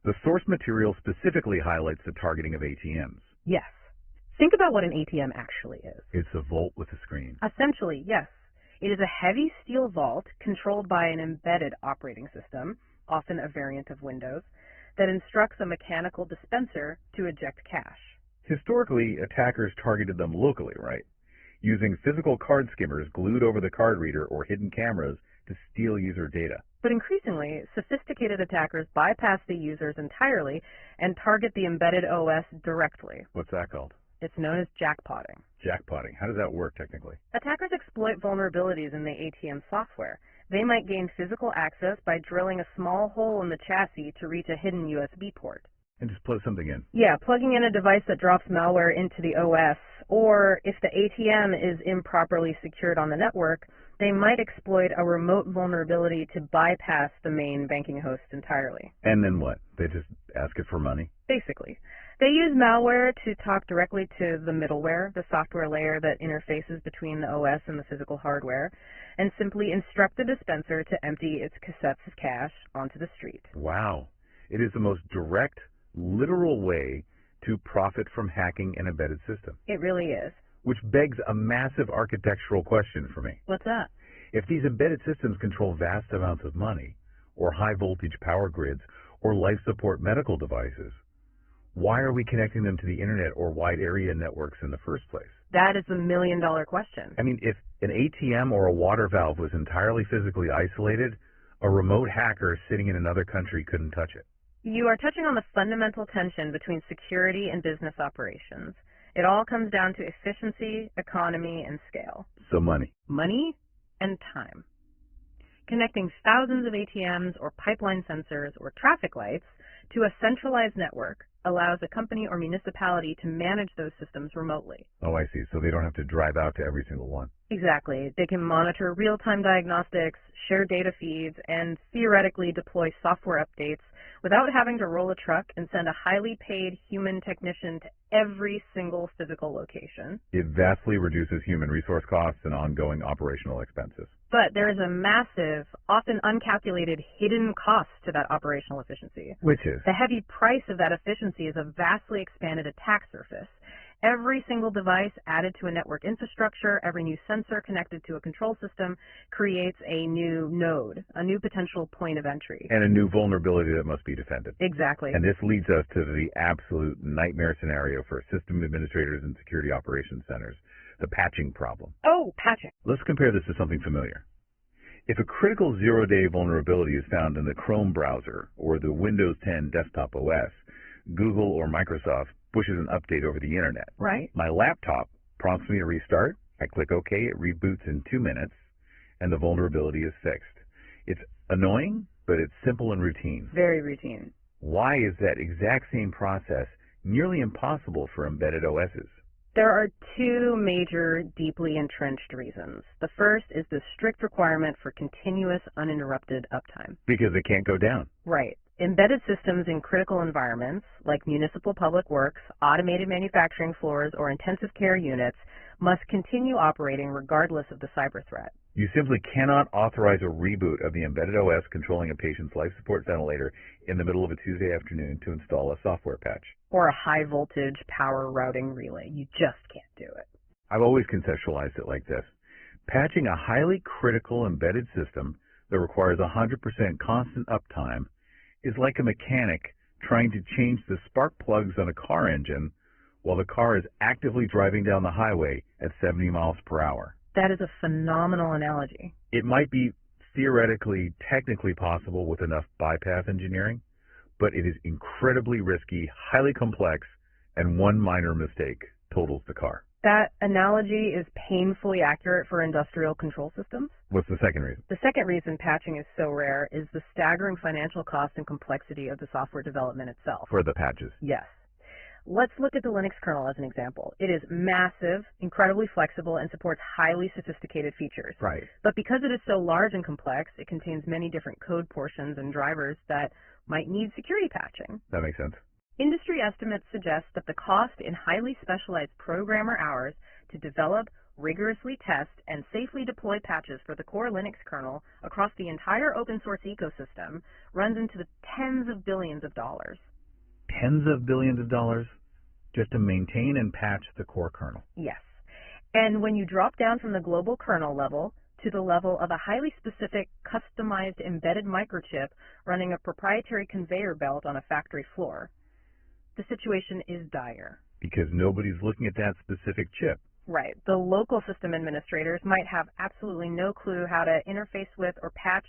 The source material specifically highlights the targeting of ATMs. Yes. Think about what an ATM actually is. It's a vault with a screen. Essentially, yes. It is a heavy steel vault controlled by an embedded operating system, often a variant of Windows, that instructs a mechanical dispenser to eject cash. Historically, attackers targeted them locally, right? Using physical card skimmers glued over the card reader or hidden cameras to steal user data. But increasingly, sophisticated attackers bypass the users entirely and target the embedded OS directly. What's that called? It's known as jackpotting. Jackpotting. How does that work technically? Attackers exploit vulnerabilities in the ATM software. They might gain physical access by drilling a small hole in the chassis to reach a hidden USB port. And just plug something in. Yeah, plugging in a device that drops malware into the OS, or if the ATM is improperly secured on the network, they might exploit a remote vulnerability to bypass the main banking host entirely. And then what? They just ask it for money? Basically. They use malware to talk directly to the middleware, the software layer that interfaces between the OS and the physical hardware, and simply instruct the dispenser to empty its cassettes of cash onto the street. Wow. It is the most direct, literal way to profit from hacking an embedded system. It really is. Which begs a massive architectural question for me. What's that? If these embedded systems control vast amounts of money, or high-voltage power grids, or life support medical devices, why are we connecting them to the internet or wide area networks in the first place? That is the million-dollar question. I mean, if an ATM or a water valve was entirely physically isolated, a remote hacker sitting in another country couldn't touch it. You are touching on the fundamental tension between security and business operations. It all comes down to efficiency, economy, and scale. So money. Money and time. Connecting thousands of ATMs or pipeline sensors or traffic lights to a centralized network allows a company or municipality to manage those systems remotely. Oh, I see. So they don't have to drive out to every single one. Exactly. They can monitor real-time diagnostics, share data feeds, and theoretically deploy software updates without having to roll a truck and send a highly paid human technician to every single physical location. It vastly reduces human resource costs and ongoing operational expenses. But there is a massive, often uncalculated, hidden cost to that operational efficiency. Which is? The heavy price of that efficiency is a vastly expanded attack surface. Every single device added to a network infrastructure, every new sensor connected to a control system creates a new node, a new potential point of entry. And a new vulnerability that must be defended. Exactly. And this leads us to the absolute nightmare scenario for system administrators and security operations centers, the patching problem. Oh, patching. Let's compare this to something familiar. If a critical zero-day vulnerability is found in the Chrome browser or the Windows 10 desktop OS, Google or Microsoft pushes an update over the internet. Right. My laptop prompts me to restart. I click OK, it reboots in 2 minutes, and the vulnerability is fixed. It's annoying, but it's simple and routine. Very routine. Why is that exact same process nearly impossible for embedded OSs? There are two major, deeply entrenched reasons. The first is the strict requirement for continuous, uninterrupted uptime. Because it can't go down. Right. Embedded systems in critical environments, like municipal public works, automated manufacturing floors, or intensive care units, must continue operating regardless of the cyber threat. You simply cannot authorize a reboot of the embedded OS controlling a patient's life support ventilator in the middle of a Tuesday afternoon to install a software patch. Or a high-voltage power routing relay. You just can't do it. I've always conceptualized it like this. Patching a highly critical embedded system that requires 100% constant uptime is like a mechanic trying to change the spark plugs on a car engine while the car is actively driving down the highway at 70 miles per hour. That is a phenomenal analogy. It might be theoretically, technically possible with enough bypass engineering, but it is incredibly risky, highly complex, and one minor mistake totals the car. That analogy is painfully accurate for industrial control systems. What's the second reason? The second reason patching is so rare is the staggering financial cost and complexity of the software development itself. For the patches. Yes. Let's look at the Linux kernel as an example. It is massive, incredibly flexible, and supports highly sophisticated features. Right. But because it is so large and complex, it contains many different code portions and drivers that might need security patching. That makes sense. Industry estimates suggest that the cost in highly specialized programmer hours to develop, rigorously test, and safely deploy patches for the core Linux kernel across the entire open source ecosystem runs into the tens of billions of dollars. Tens of billions of dollars just to maintain and patch the core kernel. Yes. And when you drop down from the global kernel level to the level of a highly specific, customized embedded microchip running a proprietary conveyor belt on a factory floor, the situation is dire. Because nobody's looking at that specific chip. Right. The local system administrators might have absolutely no clue how to interface with or patch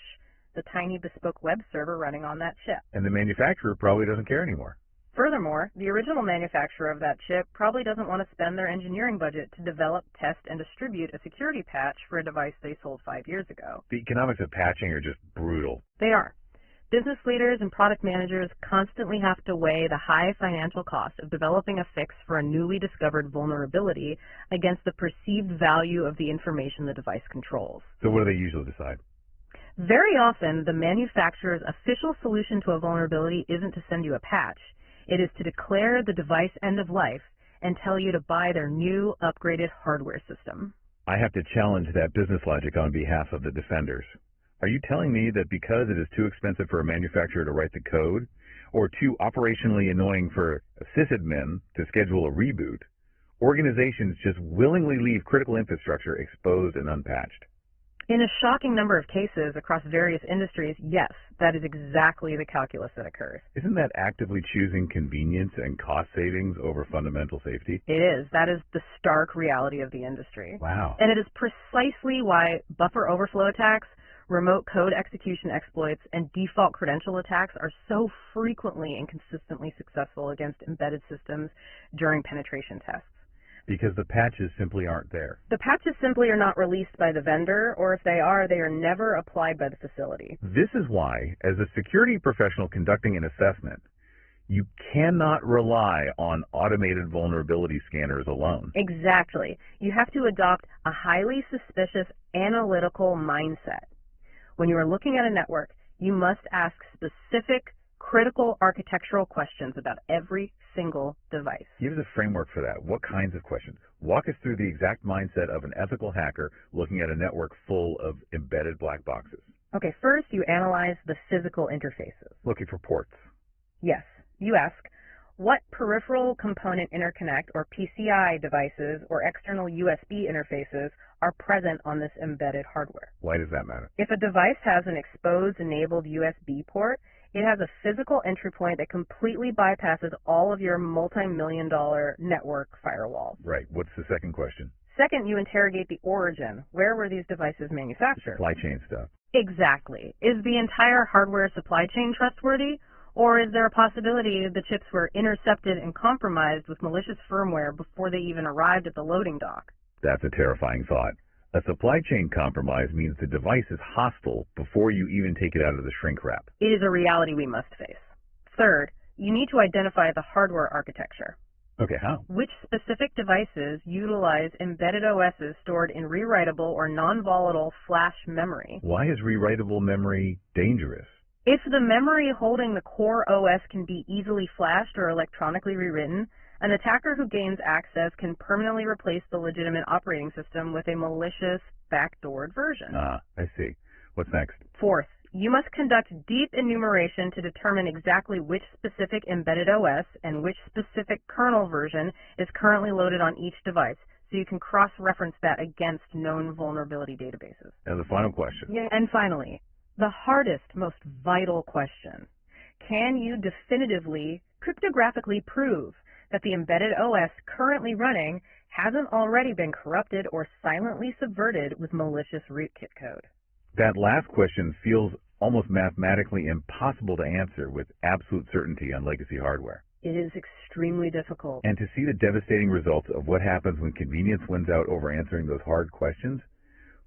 the tiny bespoke web server running on that chip. And the manufacturer probably doesn't care anymore. Furthermore, the original manufacturer of that chip probably doesn't want to spend their engineering budget to develop, test, and distribute a security patch for a device they sold 5 years ago. The economics of patching are just brutal. They are. Business leaders and product managers constantly have to weigh the high financial cost of developing a fix for a newly discovered vulnerability against the perceived value of the information the device controls. So what do they usually decide? Very often, the manufacturer's official solution to a vulnerability isn't to send you a patch. It is to declare the device end of life and tell you to buy their new, upgraded hardware system. I have to challenge that business logic on behalf of the defenders. Are you telling me that because it is too expensive for a manufacturer to write the code, or too operationally annoying for a sysadmin to schedule a reboot, organizations just willingly leave critical infrastructure exposed and unpatched? In a shocking number of cases across various industries, yes, that is exactly the calculus that occurs. Isn't that actively choosing convenience and cost savings over fundamental safety? It is. That is the stark reality of the industry. Wow. And it is precisely why buffer overflow attacks, remote code execution exploits, and default credential attacks are so frequently and consistently successful against embedded systems during penetration tests. Because the patches simply aren't there. The patches simply are not released by the vendor, or if they are never applied by the facility. This is why, as a security professional conducting an assessment, you cannot rely on automated vulnerability scanners alone. Exactly. You have to adopt a highly suspicious analytical mindset. When you are looking at a network, you must ask specific, critical architectural questions about every single device. Give us a framework for that. What kinds of questions? Walk us through the exact mindset of an ethical hacker looking at a network full of embedded black boxes. Okay, first you analyze the physical interfaces. Looking for ports. Yes. You ask, what peripheral component interconnect or PCI devices or external USB interfaces are present on this embedded hardware? Why does that matter? If a device has an exposed enabled USB port, it has a physical entry point that completely bypasses all of your multi-million-dollar network firewalls. Right. What's the second question? Second, you interrogate the origin. Where were these devices manufactured? Supply chain stuff. Exactly. Is the entire hardware supply chain trustworthy? Or is there a possibility the chips were intercepted and compromised with malicious firmware before they even arrived at the loading dock? That's a terrifying thought. A supply chain compromise means the device is hostile before you even take it out of the shrink wrap. It is a reality we must face. Third, you need to identify the hardware architecture. Okay, how? Which specific devices utilize embedded OSs stored in rewritable or non-volatile flash memory? Why is rewritable memory dangerous? If the memory holding the core OS can be easily flashed or electronically rewritten, an attacker who gains access can permanently replace the legitimate operating system with a malicious, backdoored version. Ah, I see. What's next? Fourth, you must conduct deep enumeration to determine exactly which specific embedded OS and which specific kernel version is currently loaded on each device, so you can cross-reference that against known vulnerability databases. And the final question. And finally, the hardest, most vital question. Can you definitively, cryptographically prove that the embedded OS currently running hasn't already been corrupted or silently subverted with malicious rootkit code? That last question feels almost mathematically impossible to answer with absolute certainty on legacy hardware. It is extremely difficult. And to see the devastating results of what happens when convenience wins out over answering those hard questions,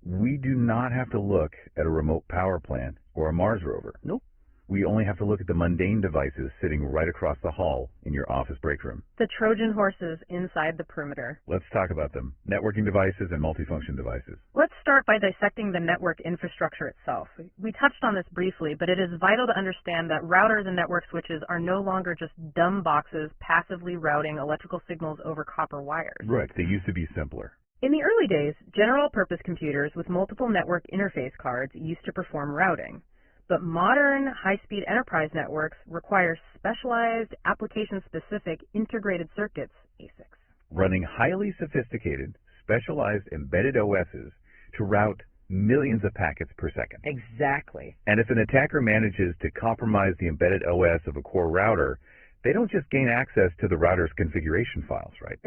we do not have to look at a remote power plant or a Mars rover. Nope. We only have to look at the mundane devices sitting right across the hall in your office break room. The Trojan horses inside the perimeter. Let's talk about them. Networking devices and multifunction devices. Let's start by dissecting the network infrastructure itself. We touched on this briefly, but it is vital to understand that routers and network switches are no longer just dumb boxes passively routing electrical signals over copper wires. Right. They used to be simpler. In the early days, general-purpose computers with multiple network interface cards used to perform routing. But modern high-speed enterprise networks require specialized, application-specific integrated circuits, ASICs. Running highly sophisticated, specialized embedded OSs to route millions of packets per second. Exactly. And if an attacker manages to compromise the embedded OS of a core router, they don't just gain access to the router's configuration files, right?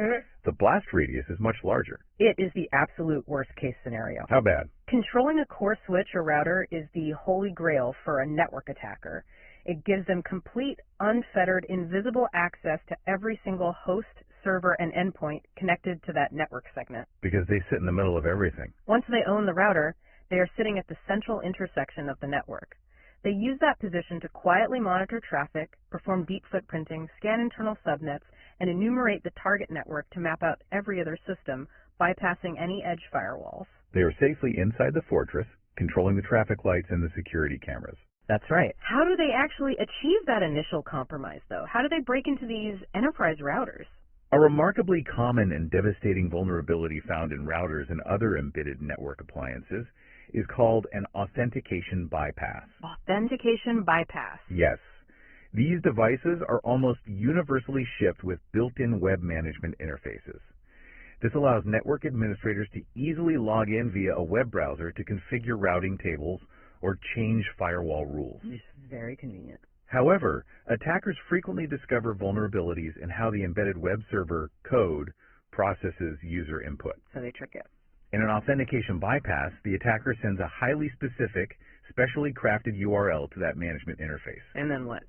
The blast radius is much larger. It is the absolute worst-case scenario. How bad? Controlling a core switch or router is the holy grail for a network attacker. It gives them complete, unfettered, invisible access to every single host, server, and endpoint connected to that network segment. Because they sit in the middle of everything. Once they own the router, they are sitting at the central intersection of the network. They use that position to quietly monitor traffic, perform deep footprinting, scan internal subnets, and enumerate the target network to map out every other system, bypassing any edge firewalls. They are safely inside the fortress, controlling the traffic lights and the security cameras. That's right. How do they actually achieve that initial compromise, though? How do they break into these enterprise routers? A remarkably common and devastating vulnerability found in routers and other embedded network appliances is called an authentication bypass. Authentication bypass. Yes. These devices are almost universally shipped with built-in web management interfaces. This allows network administrators to easily log in via a web browser to configure routing tables or change firewall rules. It's very convenient. However, attackers frequently discover vulnerabilities in how the embedded web server code processes user input. So they trick it. In an authentication bypass, the attacker sends a highly specific, specially crafted URL to that management interface. And then what?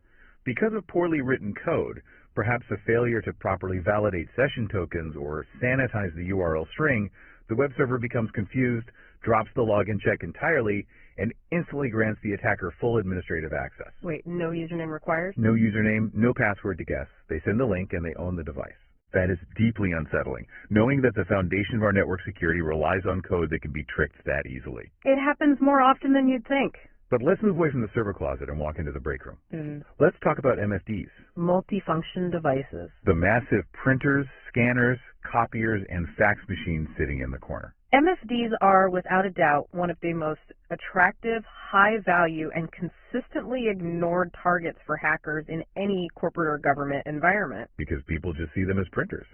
Because of poorly written code, perhaps a failure to properly validate session tokens or sanitize the URL string, the web server becomes confused, drops the login check entirely, and instantly grants the attacker full administrative access. Wait, no username required? No username, no password to guess. They send the link and they own the device. That is deeply unsettling, knowing that the foundation of our network security relies on code that can be tricked that easily. It happens more often than you'd think. But let's move away from the server closet and walk into the break room. Let's talk about MFDs. Multifunction devices. The massive printers, scanners, copiers, and fax machines sitting in the corner. MFDs are, without a doubt, one of the most attractive, high-value, and consistently ignored targets for hackers in any corporate or government environment. Because people just see them as printers.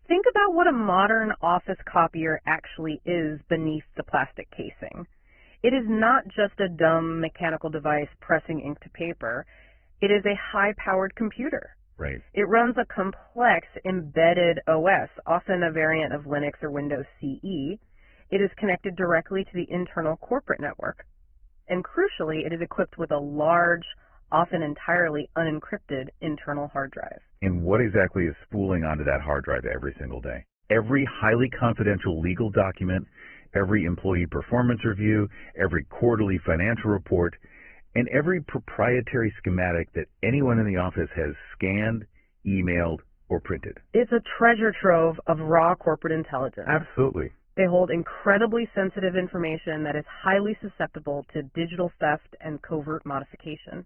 Think about what a modern office copier actually is beneath the plastic casing. It is not just a dumb mechanical device pressing ink to paper. It is a high-powered computer. Right. It runs a complex embedded OS, often a variant of Linux or Windows CE. It is connected directly to the internal corporate network. And crucially, it is equipped with a large, often entirely unencrypted internal hard drive. And what exactly is spooling onto that hard drive every single day? Every highly confidential legal document, every employee performance review, every quarterly financial report, and every proprietary schematic that anyone in the office has scanned, emailed, or printed. It's a treasure trove of raw corporate intelligence. Absolutely. They hold incredibly sensitive information that is highly susceptible to digital theft and covert modification.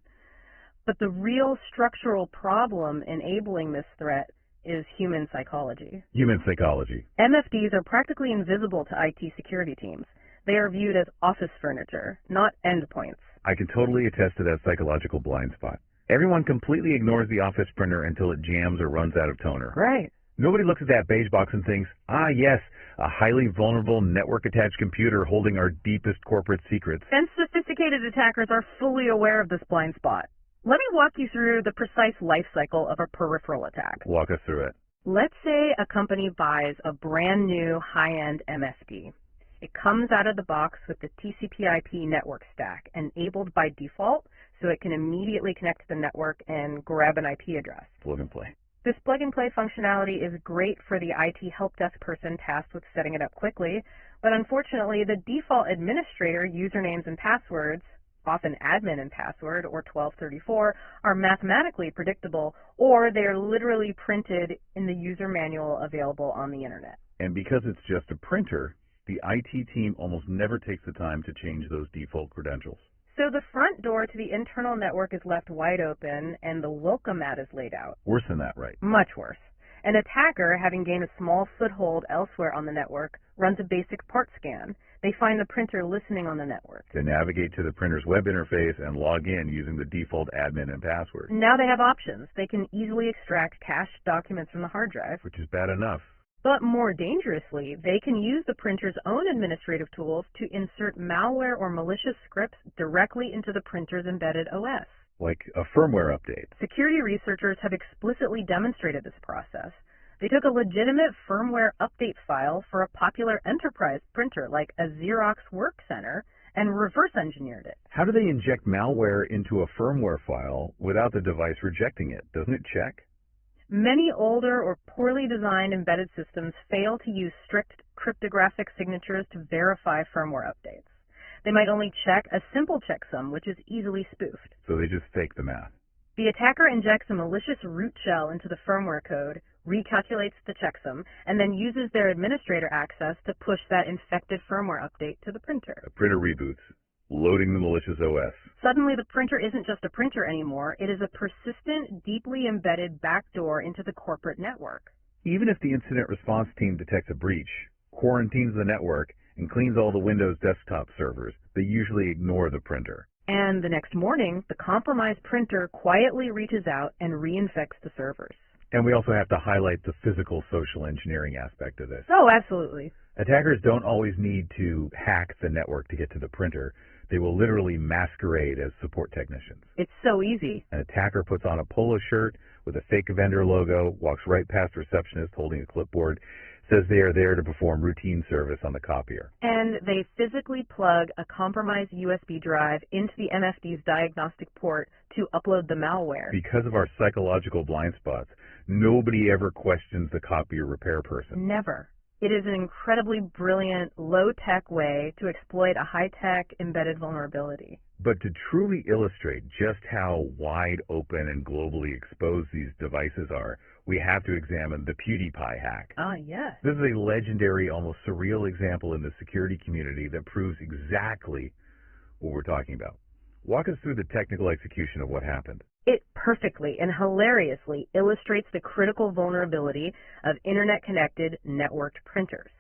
But the real structural problem enabling this threat is human psychology. Human psychology. MFDs are practically invisible to IT security teams. They are viewed as office furniture, not endpoints. I can totally attest to that psychological blind spot. Everyone completely ignores the office printer until it jams or runs out of toner. Right. Nobody looks at that beige box and thinks, ah, yes, a highly vulnerable network-attached computer holding our deepest corporate secrets. And sophisticated attackers are fully aware of this blind spot. Let me walk you through the precise life cycle of a peripheral attack. Walk us through it. Let's say a company buys a brand new high-end MFD. It comes out of the box with the TCP/IP network stack enabled by default, so it can immediately connect to the network and grab an IP address. Plug and play. This plug-and-play functionality is great for the IT help desk person tasked with setting it up quickly, but unfortunately the default administrator usernames and passwords, often admin and password or 1234, are mathematically predictable, or they are literally printed in the user manual available on the internet. And because it's just a printer, the IT team almost never takes the time to change those default credentials. So the front door to the internal network is left wide open and the welcome mat is laid out. Worse than that, right? Much worse. An attacker, having gained a small foothold elsewhere on the network, runs a basic part scan. They find the printer listening on the network. They navigate to the printer's web interface and log in using the default admin and password. Now they have options. They can easily extract cached documents from the hard drive. Which is bad enough. But more dangerously, they can use the printer's own administrative tools to insert malware or malicious scripts directly into the printer's embedded OS. Like a firmware update. Security researchers have explicitly demonstrated this process. They took a legitimate firmware update file for a popular enterprise printer like a Xerox Work Center and reverse engineered it. How do they inject malware into a firmware file without the device rejecting it? Doesn't it check? Many older or poorly designed embedded systems fail to use strict cryptographic signatures to verify firmware updates. They might only check a simple checksum, which is easily spoofed. So they just fake the math. The attacker injects a malicious root shell into the firmware code, recalculates the checksum, and then uses their administrator access to push that infected firmware update to the printer. A printer reboots, loading the malicious OS. Suddenly, the printer isn't just a printer anymore. It is a persistent, deeply embedded backdoor into the corporate network. Even if the incident response team detects a breach, quarantines the network, and cleans all the Windows desktop servers, they usually ignore the printer. And the next morning, the compromised printer quietly reaches out and reinfects the servers. And we also have to highlight the physical social engineering aspect of this. Oh, absolutely. Attackers don't always need to hack the network to get to the printer. They will literally masquerade as support technicians. It's so easy. An attacker puts on a polo shirt with a fake vendor logo, walks right past receptionist holding a clipboard, says they are there to perform routine service on the copier. And they physically plug a compromised USB drive into the MFD's diagnostic port to upload the malware. Because of our psychological blind spots, nobody ever questions the copier repair person. Never. It is an incredibly brilliant, low-tech way to exploit a high-tech embedded vulnerability. But to truly illustrate just how wide open and globally exposed these devices are, we have to examine the PewDiePie hack. Ah, yes. This is a legendary, almost surreal example in the security community that proves exactly what we're talking about. Walk us through the technical execution of what happened. It perfectly and hilariously illustrates the critical vulnerability of internet-connected networked printers.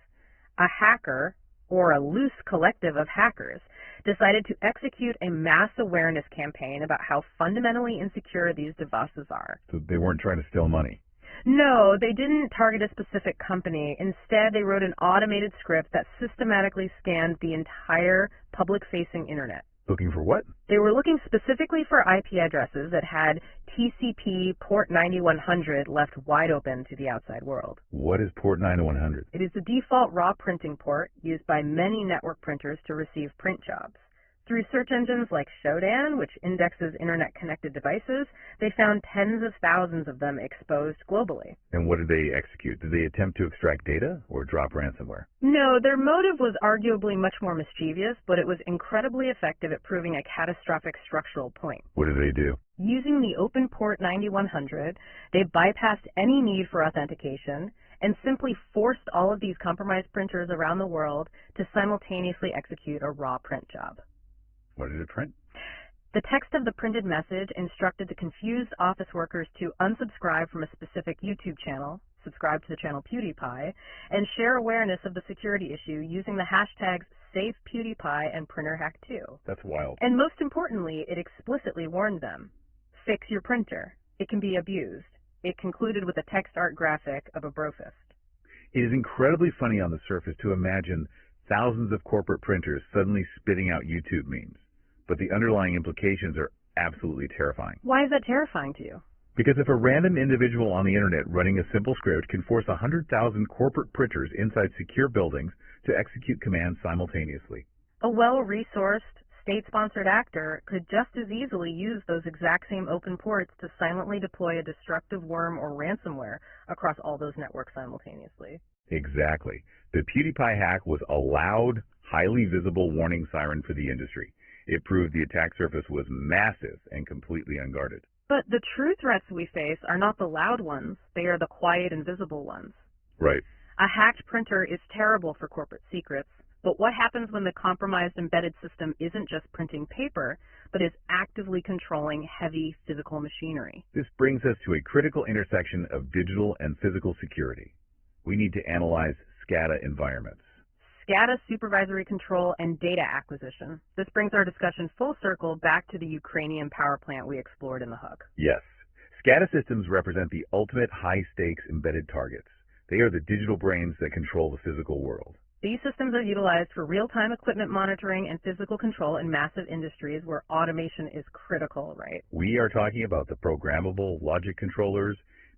A hacker, or a loose collective of hackers, decided to execute a mass awareness campaign about how fundamentally insecure these devices are. So they weren't trying to steal money. No, they didn't target a specific company. Instead, they wrote an automated script that systematically scanned the entire public-facing internet. Looking for what? They were looking specifically for IP addresses that had TCP port 9100 left wide open to the outside world. What is port 9100? It is the default raw printing port used by many network printers to receive print jobs. Through search engines like Shodan, which indexes internet-connected devices, they found tens of thousands of them exposed globally. And what did they execute? Did they attempt to extract data or drop ransomware? No, their motive was arguably much more mischievous, but it was incredibly effective at proving a catastrophic structural point. What did they do? Using the open port 9100, they bypassed any need for authentication and simply forced all of these compromised printers around the world to simultaneously execute a raw print job. What did it print? The text of the printed message instructed the confused office workers to unsubscribe from a specific YouTube channel, subscribe to the channel PewDiePie, and share awareness of the security issue using the hashtags SavePewDiePie and PrinterHack2. That's wild. And most importantly, it explicitly warned them, fix your printer. It can be abused. It concluded with a text art graphic of a brofist. It is incredibly funny on the surface to imagine thousands of corporate printers suddenly spitting out YouTube memes. But the underlying implications are absolutely terrifying. Why is that terrifying to you? Because if a random individual on the internet running a simple script can force 100,000 corporate printers inside secure buildings to execute commands simultaneously. A well-resourced, state-sponsored actor could just as easily use those exact same open ports to silently deploy a destructive worm or ransomware across all those networks simultaneously. Exactly. The PewDiePie hack was a loud, highly visible warning siren for the industry. It proved the attack surface was massive and completely unguarded. But the true threats we face are not the loud ones. They are the quiet and visible ones. Right. A hacked printer is terrible for corporate secrets, but what happens when the compromised embedded system isn't just printing paper, but is actively controlling heavy physical machinery? This brings us to a critical intersection of digital and physical security. We need to analyze SCADA environments. SCADA supervisory control and data acquisition. This brings our discussion full circle back to the Ukrainian power plant we explored in the hook. Yes. SCADA systems represent the ultimate high-stakes embedded targets. They are the digital brains that control the physical world. These systems are utilized for real-time equipment monitoring and physical control in massive industries where automation is critical, right? We are talking about the programmable logic controllers,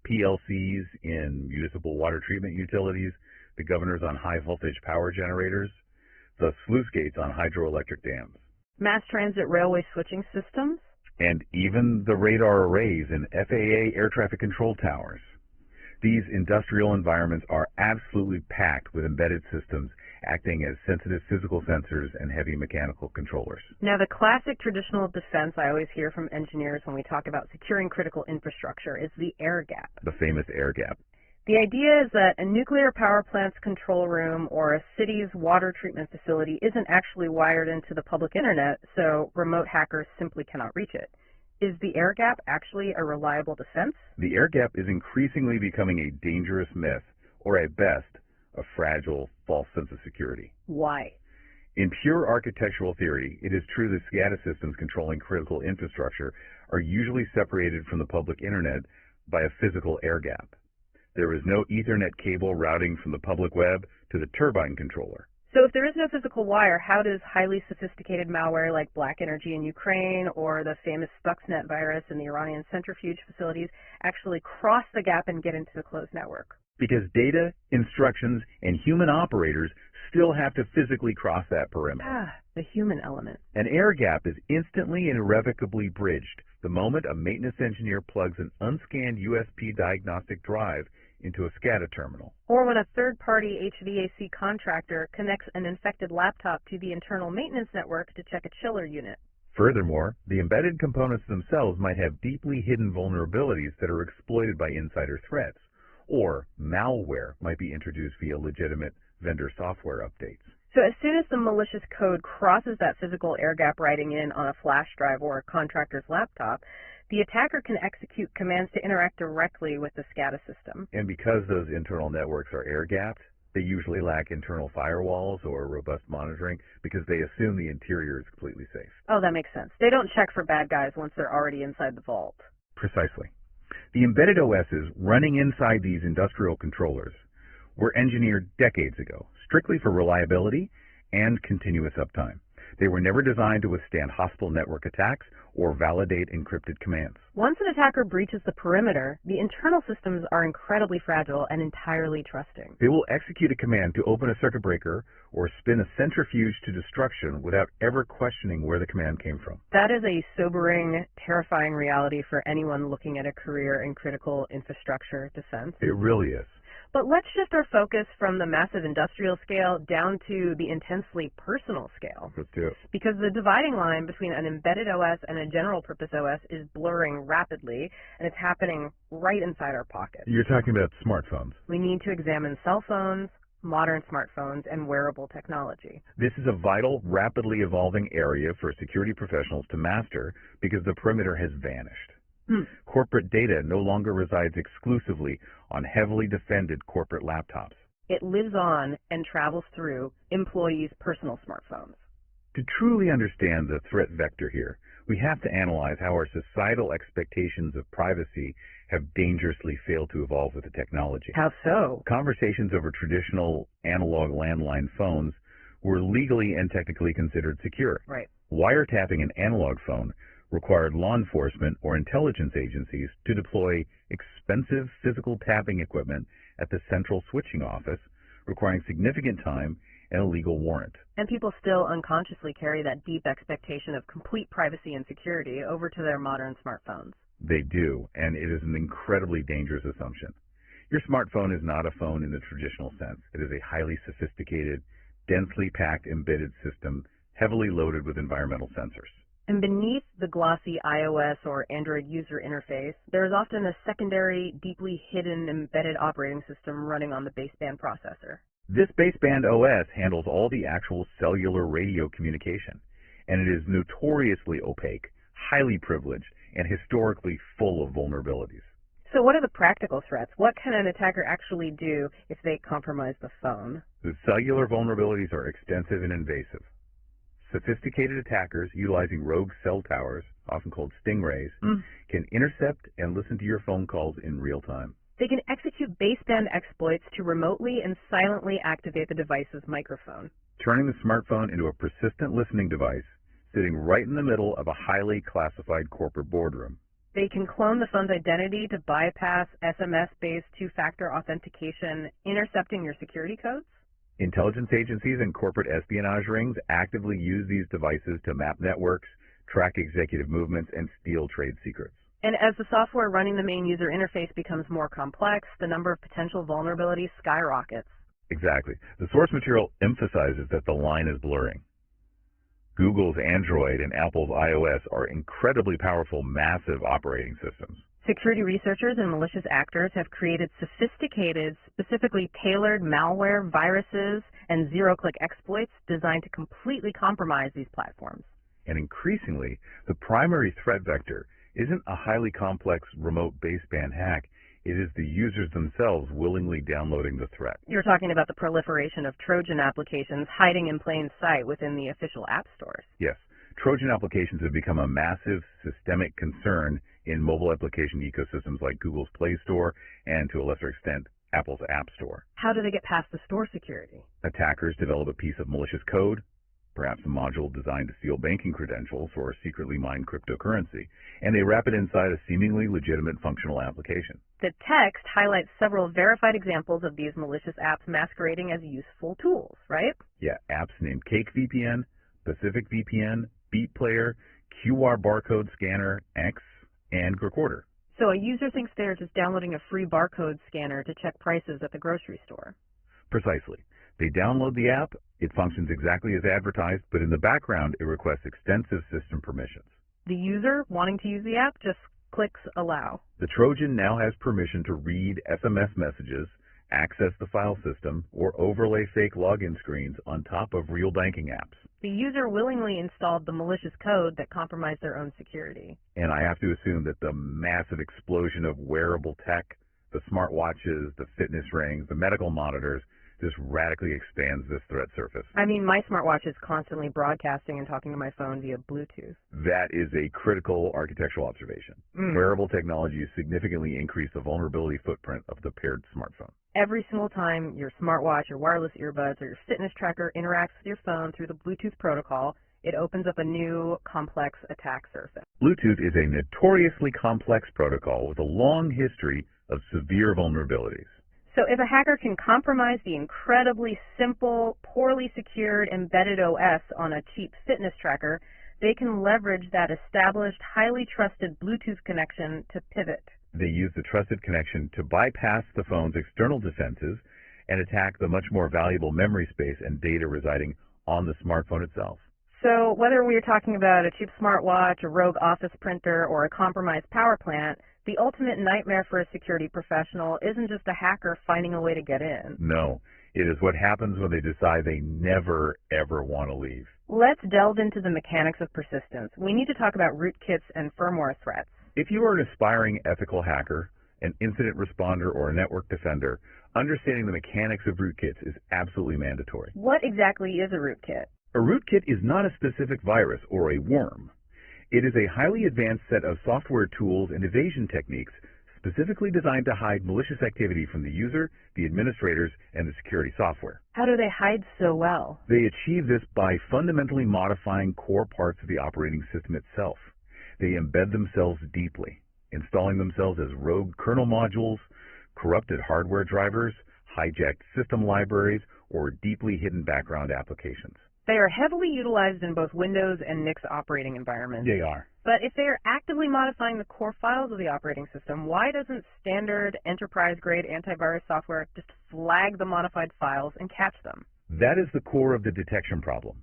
PLCs in municipal water treatment utilities, the governors on high-voltage power generators, the sluice gates on hydroelectric dams, mass transit railway switching systems, and even the radar arrays in FAA air traffic control towers. These industrial environments are absolutely packed with embedded systems acting as sensitive physical sensors and heavy mechanical controllers. Now, the classic traditional defense I always hear from engineers when we talk about securing critical infrastructure is the air gap. The famous air gap. The idea is that a nuclear power plant's control room or a city's water treatment facility isn't actually wired into the public internet, so remote hackers simply cannot reach it. Is the air gap actually a reliable defense? The air gap is increasingly becoming a dangerous myth, or at best, a fragile, false sense of security. Why? In pure architectural theory, it is true that SCADA systems controlling critical infrastructure are usually separated from the public internet by a physical air gap. There is no Ethernet cable routing from the public web to the turbine controller. So if there is no physical wire, how does highly sophisticated malware like Black Energy in Ukraine or the famous Stuxnet virus in the Iranian centrifuge facilities actually cross the gap and get into the closed network? Because data, instructions, and human operators still have to physically cross that perimeter. The human element. An air gap is instantly and irrevocably bridged the moment a maintenance engineer plugs an unscanned USB diagnostic drive into a SCADA terminal. Or when a third-party HVAC contractor connects an infected laptop to the internal maintenance network to check a chiller unit. Furthermore, the embedded components themselves might have deeply hidden vulnerabilities that are exploited by insider threats, or malware might be introduced via legitimate vendor software updates. So as soon as the malicious code crosses that physical air gap writing in on a flash drive or a contractor's laptop, the attacker can execute commands to interact directly with the SCADA system. And because those internal networks are air-gapped, they usually lack internal firewalls or robust monitoring because they assume the interior is completely safe. Oh, that makes sense. They don't check for bad guys once they're already inside the vault. Precisely. The embedded OSs running inside these industrial controllers were engineered decades ago, strictly for reliability and continuous uptime. They were never designed to withstand hostile network attacks or validate encrypted commands. Once an attacker breaches the perimeter, the internal systems are incredibly fragile and entirely trusting. They will execute a command to open a circuit breaker or spin a centrifuge to destruction without ever questioning where the command came from. That is a sobering, terrifying reality for anyone looking at a career in critical infrastructure defense. It really is. But let's shift our focus from the massive industrial scale down to the intensely personal scale. Let's do it. Because the dividing line between an embedded OS and a general purpose OS is blurring rapidly, and it's happening right inside our pockets. You're talking about smartphones. We need to examine cell phones, modern smartphones, and wearable technology. This is a vital, rapidly evolving area for security professionals to master because the perimeter has vanished. Corporate data no longer resides exclusively on heavily defended corporate laptops. It lives on and travels through employees' personal smartphones. To truly understand the threat vector here, we have to analyze how our societal expectations of privacy have dangerously failed to evolve with the technology. How so? Conversations over traditional analog landline phones were legally and technically considered secure. Right. Wiretapping an analog phone required law enforcement or intelligence agencies to deploy expensive physical tapping equipment at the central switching office, requiring significant time and a legal warrant. And people still unconsciously carry that deep expectation of complete privacy and security over to their modern smartphones. They do, and it is an incredibly dangerous assumption. Your smartphone is not a phone in the traditional sense. It is a highly sophisticated, densely packed embedded system, heavily loaded with environmental sensors. And beneath the glossy iOS or Android user interface, there is often a secondary, deeply hidden embedded operating system running on the baseband processor. This baseband OS handles all the actual cellular radio communication, and it is notoriously opaque, highly privileged, and historically full of vulnerabilities. So what are the practical threats? What can an attacker actually do if they compromise the phone? The cellular vulnerabilities are extensive and invasive. Sophisticated attackers utilizing rogue cell towers, often called stingrays, can intercept and listen to your phone calls in real time. They can execute baseband exploits to remotely and silently activate the device's microphone, turning the smartphone into a persistent listening device sitting right in the middle of a highly classified corporate boardroom. They can clone the phone's identity to bypass SMS-based two-factor authentication, intercepting your security codes. Intelligence agencies and corporate espionage rings actively use these devices to map networks, track executive movements, and steal trade secrets. And as the software running the main user interface becomes more complex, the number of potential vulnerabilities skyrockets. Exactly. The source material emphasizes that the line is blurring. Google's Android and Apple's iOS are incredibly powerful, massive operating systems. Security researchers and malicious actors have created sophisticated, specifically tailored malware, viruses, and zero-click exploits designed to completely compromise these platforms. And increasingly, the primary threat vector isn't a highly complex remote baseband hack. It is the users themselves willingly downloading the threat. You're talking about the proliferation of Trojan applications hiding in plain sight within the official app stores. Yes, Trojan applications have become a massive systemic concern in mobile application ecosystems like Google's Play Store and, to a lesser extent, Apple's App Store. How do they get past the store security? Attackers develop a piece of malicious code, perhaps a module designed to steal banking credentials or secretly mine cryptocurrency, and they wrap it inside a seemingly legitimate functional application. The text highlights several verified examples of these malicious apps masquerading as useful tools, right? Yeah, apps named Cake VPN, Pacific VPN, Beat Player, QR barcode scanner, X, and Recorder. So a user thinks they're just downloading a free barcode scanner to check prices at the grocery store. Precisely. They download the app, it functions exactly as advertised, but in the background it requests extensive system permissions. The user wanting to use the app just clicks allow. The Trojan now has permission to read SMS messages, access the file system, or overlay fake login screens on top of real banking apps. The user willingly installed the malicious code that compromised their own security. And I have to assume that the massive explosion of wearable tech, the smartwatches, the fitness rings, the medical monitors, just radically expands this threat surface. I mean, my smartwatch is constantly broadcasting and talking to my phone via Bluetooth. That is a critical architectural observation. Wearable technologies significantly increase the vulnerability footprint of the paired smartphone. Every single time your smartwatch, your wireless earbuds, or your fitness tracker interacts with your phone through the Bluetooth protocol, it opens up a new, complex attack surface. Bluetooth is a notoriously complex protocol with a long history of severe vulnerabilities. So if a hacker can compromise the incredibly simple, poorly secured embedded OS on a cheap fitness tracker, they can leverage that established, highly trusted Bluetooth connection to pivot. They use the trusted connection to bypass the phone's external defenses and attack the much more valuable memory space and data residing on the smartphone itself. So whether we are talking about a cheap smartwatch, a rogue office printer, or a compromised power plant, the ultimate nightmare for a security professional isn't just a hacker finding a way to get in. No, it is what happens when they decide they never, ever want to leave. Let's delve into the mechanics of persistence. We need to talk about rootkits and firmware threats. If you are an aspiring ethical hacker, an incident responder, or a network defender, understanding the mechanics of rootkits is absolutely mandatory. What exactly is a rootkit? A rootkit is not a specific virus or a worm. It is a highly advanced set of software tools and evasion techniques specifically designed to hide malicious activity from the user, the administrators, and the security software. How do they hide so well? They achieve this by fundamentally modifying core parts of the operating system itself. They embed themselves deeply, installing themselves as rogue kernel modules, corrupted hardware drivers, hijacked system libraries, or deeply hidden background applications. They are heavily utilized in both Windows and Linux operating environments. They are. But if they are actively modifying the core files of the operating system, why doesn't standard enterprise-grade antivirus software just flag the modified files and catch them? That is the core of the detection problem.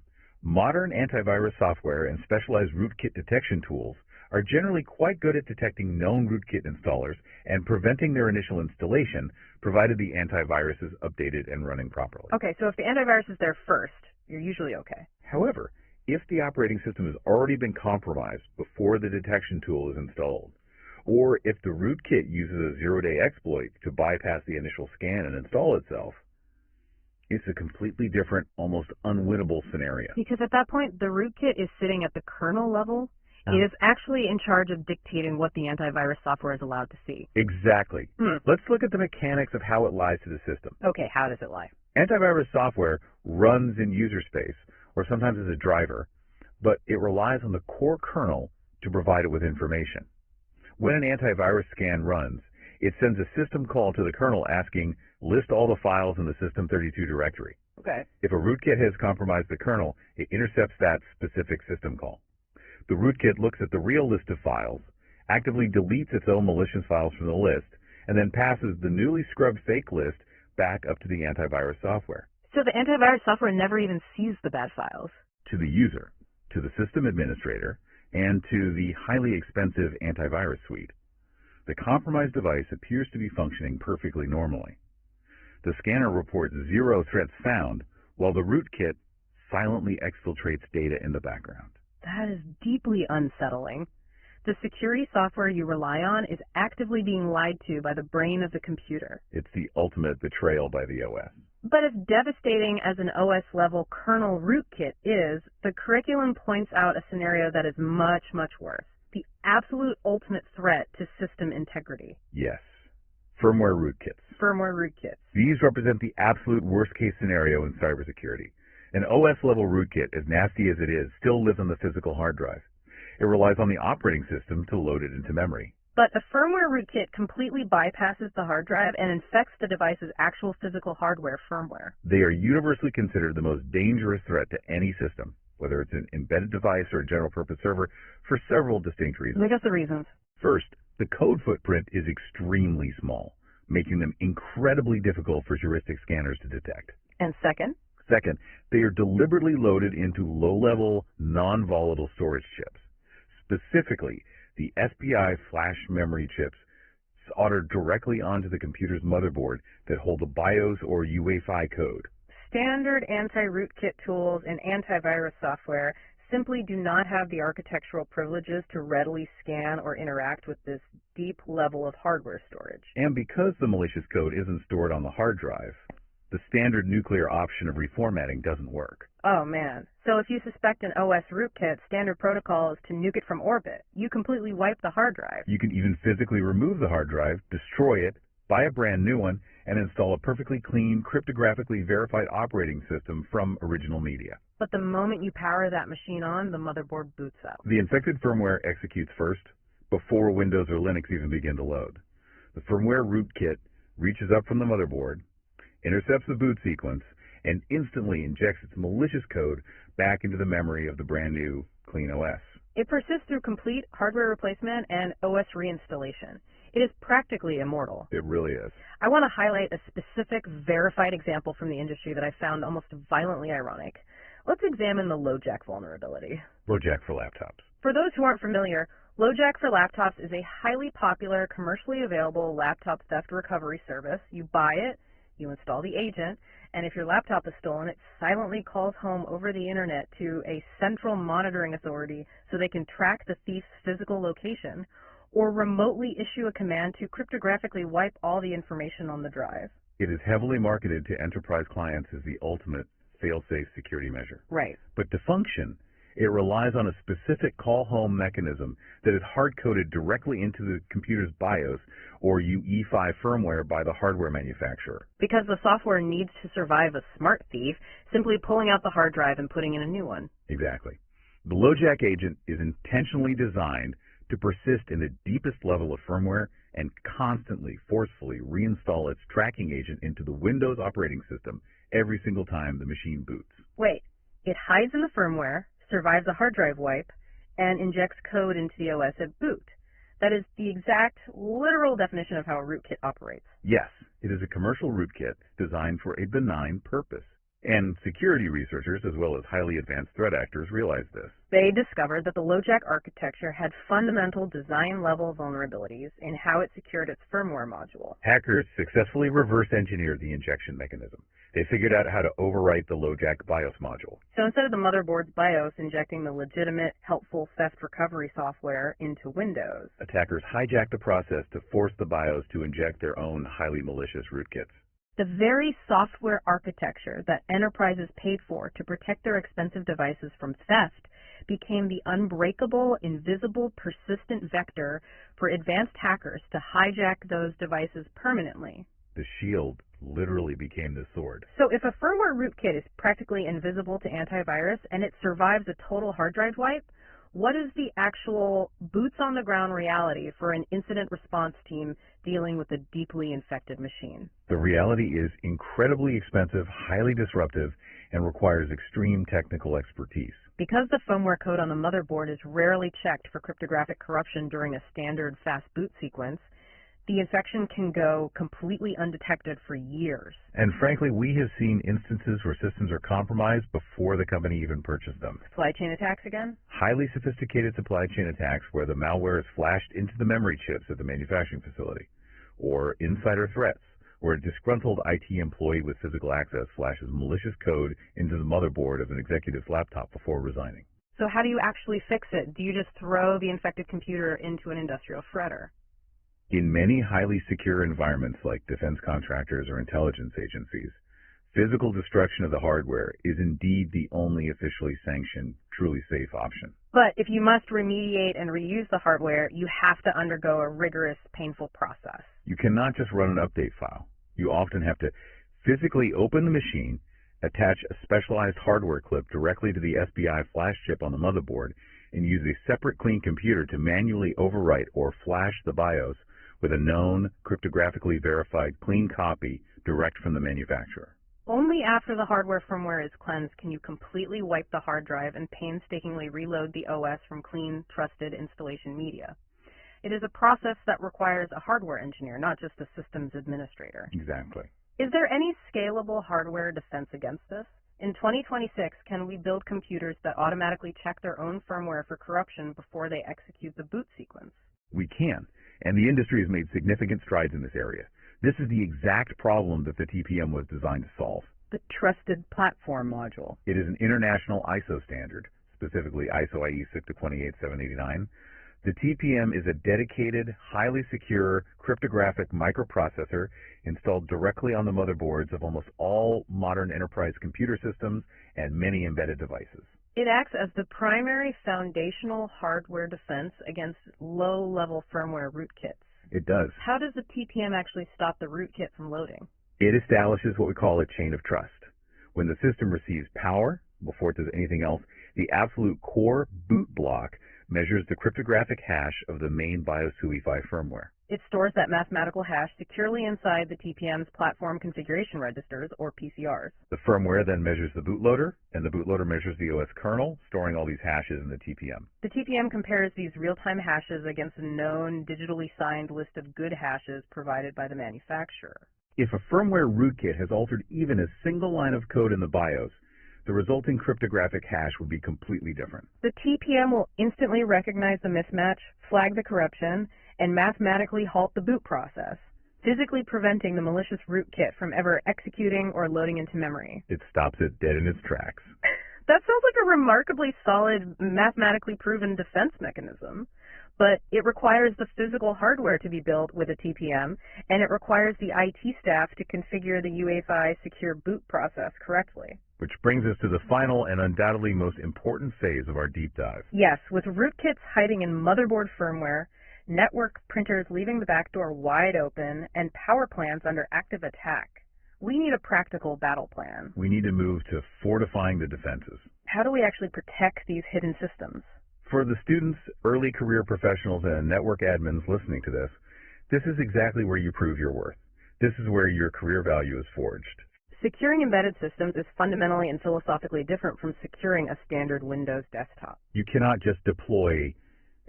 Modern antivirus software and specialized rootkit detection tools are generally quite good at detecting known rootkit installers and preventing their initial installation, provided the antivirus is updated and running properly. Okay, so if the antivirus is there first, you're usually okay. However, if the operating system has already been compromised before the detection tool is installed, or if the rootkit uses a zero-day exploit to bypass the initial scan and install itself, it's a completely different, almost unwinnable scenario. Because at that point, the rootkit is sitting at the kernel level. It is actually in charge of dictating what the antivirus software is allowed to see. Exactly. Let's look at the mechanics of how it lies to the system. Okay, how does it lie? Antivirus software runs in user space, or sometimes as a driver, but it relies on the core kernel to provide it with information. When an antivirus scan runs, it sends a system call to the kernel asking, list all the files in the System32 directory. Okay. If a rootkit has compromised the kernel, it intercepts that specific system call. The rootkit looks at the real list of files, actively deletes its own malicious files from the list, and then passes the newly scrubbed fake list back up to the antivirus software. So the antivirus software never even sees the bad files. To the user, to the system administrator, and to the highly expensive antivirus suite. The compromised device appears to be functioning perfectly normally. The scanner reports 0 threats found, while the rootkit silently exfiltrates data in the background. That is deeply unsettling. The security software you rely on is actively being lied to by the brain of the computer. It's the ultimate betrayal by the OS. But as devastating as an OS-level kernel rootkit is, the curriculum points out a scenario that is much, much worse. The absolute ultimate threat to system integrity. Yes. Firmware rootkits. Firmware rootkits. These represent the absolute worst-case scenario in cybersecurity. An OS-level rootkit, as nasty as it is, still lives on the physical hard drive. It relies on the operating system to load it into memory. But a firmware rootkit completely bypasses the hard drive and infects the device's actual physical hardware firmware. They are universally considered the most dangerous threat to any system, whether it's an embedded device or a general-purpose server, for several distinct reasons. Give us the reasons. First, the code footprint is extremely small, making them incredibly difficult for heuristic scanners to detect. And second? Second, they are deliberately loaded into low-level, non-volatile storage chips. Specifically, the SPI flash memory chips soldered directly onto the computer's motherboard that hold the BIOS or UEFI code. Standard anti-rootkit tools and antivirus software simply do not have the architectural privileges to readily scan or interact with this deep level of hardware storage. And because the malicious code isn't stored on the hard drive, the standard nuclear option of reformatting doesn't work. Oh man. So if you suspect an OS rootkit, standard protocol is to nuke it from orbit. You completely wipe the hard drive. You can even physically remove the hard drive, destroy it, buy a brand new one, and install a perfectly clean, cryptographically verified operating system from original media. But the moment you power that machine on, the motherboard boots out. The infected firmware executes first, before Windows or Linux even begin to load. The firmware rootkit reaches up from the motherboard, intercepts the boot sequence, and instantly injects its malicious code back into the memory of the brand new clean OS. It persists through complete hardware replacement and OS reinstallation. It is practically immortal. It really is. I want to highlight a specific verified example from the industry that I found almost violently ironic. Let's examine the LoJack vulnerability. LoJack for laptops. For those who aren't familiar, LoJack for laptops is a highly popular, commercially available laptop theft recovery service. You buy it, you install the agent, and if your laptop is stolen, it silently calls home over the internet to a central monitoring authority so they can track the thief's physical location, or remotely issue a command to cryptographically wipe all the information on the drive. It is heavily marketed to enterprise clients as the ultimate fail-safe security measure. Right. But to function, it relies on a specific call-home mechanism that is hard-coded directly into the computer's BIOS or UEFI firmware by the hardware manufacturer. Because the software needs to survive a smart thief, simply pulling out the hard drive and putting in a new one. Exactly. The LoJack agent is intentionally designed to persist in the deepest level of firmware and constantly, forcefully reinstall its tracking agent into the Windows operating system every single time the machine boots. Wait, it hides in the firmware, survives a hard drive wipe, and injects code into the OS at boot. That is the exact, literal definition of how a rootkit operates. Yes, it is a commercial rootkit designed for a benign purpose. And security researchers, as well as highly advanced threat actors, realized this. They discovered that the LoJack architecture had fundamental design-level vulnerabilities in how it secured its firmware module. Hackers successfully reverse-engineered the injection mechanism. They figured out how to overwrite the LoJack BIOS module. So instead of the motherboard's BIOS injecting the legitimate, helpful theft recovery software into Windows, attackers hijacked the process to force the BIOS to inject their own highly malicious rootkits. The very software architecture that enterprises paid for to protect their expensive devices from theft became the unbreakable, invisible, persistent vector for advanced hackers to hijack those devices permanently. The shield literally became the sword. So if a firmware rootkit is practically invisible to antivirus and it survives a total hard drive wipe, What is the actual boots-on-the-ground reality for an incident response team dealing with a deeply infected machine? The reality is incredibly expensive, highly disruptive, and requires extreme technical expertise. Because the firmware code on the motherboard is rarely checked for cryptographic corruption during a standard fast boot sequence, the infection can go completely undetected for years. And frankly, we have seen instances where systems are compromised before the company even purchased them. Supply chain attacks again? Highly sophisticated supply chain attacks where the malware is flashed into the memory chips at the manufacturing facility. Or insider threats, where a disgruntled IT employee with physical access flashes malicious code into the motherboard of an executive's laptop before resigning. So how do you actually fix it? Do you just throw the infected computer into an industrial shredder? In many highly secure environments like defense contractors or intelligence agencies, physical destruction of the hardware is indeed the only officially sanctioned, truly safe option. But if you must remediate and reuse the hardware, you have to undergo a rigorous, painful process. You cannot just run an update file. You often have to physically open the machine, attach a specialized hardware clip directly to the SPI flash chip on the motherboard, and use a separate clean computer to manually overwrite or flash the BIOS with a known, cryptographically verified clean copy direct from the manufacturer. Only after the hardware firmware is cleansed can you completely wipe the hard drive and painstakingly reload the OS from clean, trusted installation media. It is a process that requires a hardware engineer, not just a systems administrator. Exactly. Is there any scalable hardware defense against this? In 2026, can we build computers that automatically check their own firmware for corruption before they execute the boot sequence? We can, and the industry has made significant strides in this area. This is the exact problem that the TPM was designed to solve. The Trusted Platform Module. It is an international ISO standard, specifically ISO IE 6028789. The TPM is a dedicated, highly secure cryptographic microprocessor installed directly on the motherboards of almost all modern enterprise computer systems and many embedded devices. It acts as the primary foundational hardware defense against low-level firmware rootkits. It does. How does the TPM actually stop the rootkit from loading? It establishes what we call a chain of trust. When the system receives power, before it does anything else, the absolute core boot block measures the cryptographic hash of the main BIOS UEFI firmware. It stores that mathematical hash securely inside the TPM's platform configuration registers, or PCRs. The firmware then measures the bootloader, and the bootloader measures the OS kernel, storing all these hashes in the TPM. The TPM compares these real-time hashes against a known digitally signed list of good hashes provided by the manufacturer. If a firmware rootkit has altered even a single line of code in the BIOS, the resulting cryptographic hash would be completely different. The TPM will instantly recognize the mismatch, flag the corruption, and mathematically halt the boot process, physically preventing the malicious rootkit from ever executing or loading into memory. It stops it dead in its tracks. That sounds like a remarkably solid, mathematically proven defense mechanism, but it requires the physical hardware to be built with a TPM, and it requires the IT staff to configure the UEFI secure boot process correctly. Which brings us to the final and undoubtedly most important phase of our deep dive. Yes, with rootkits hiding in motherboard firmware, network printers leaving the back door wide open, and power plants under active attack, we need a practical battle plan. We need to move to fortifying the defenses. How do we actually protect these hidden systems? For the students, early career professionals, and network admins listening to this is exactly where you prove your worth. This is where your career value is forged. Securing embedded systems is fundamentally and philosophically different from securing a standard Windows desktop. You cannot just deploy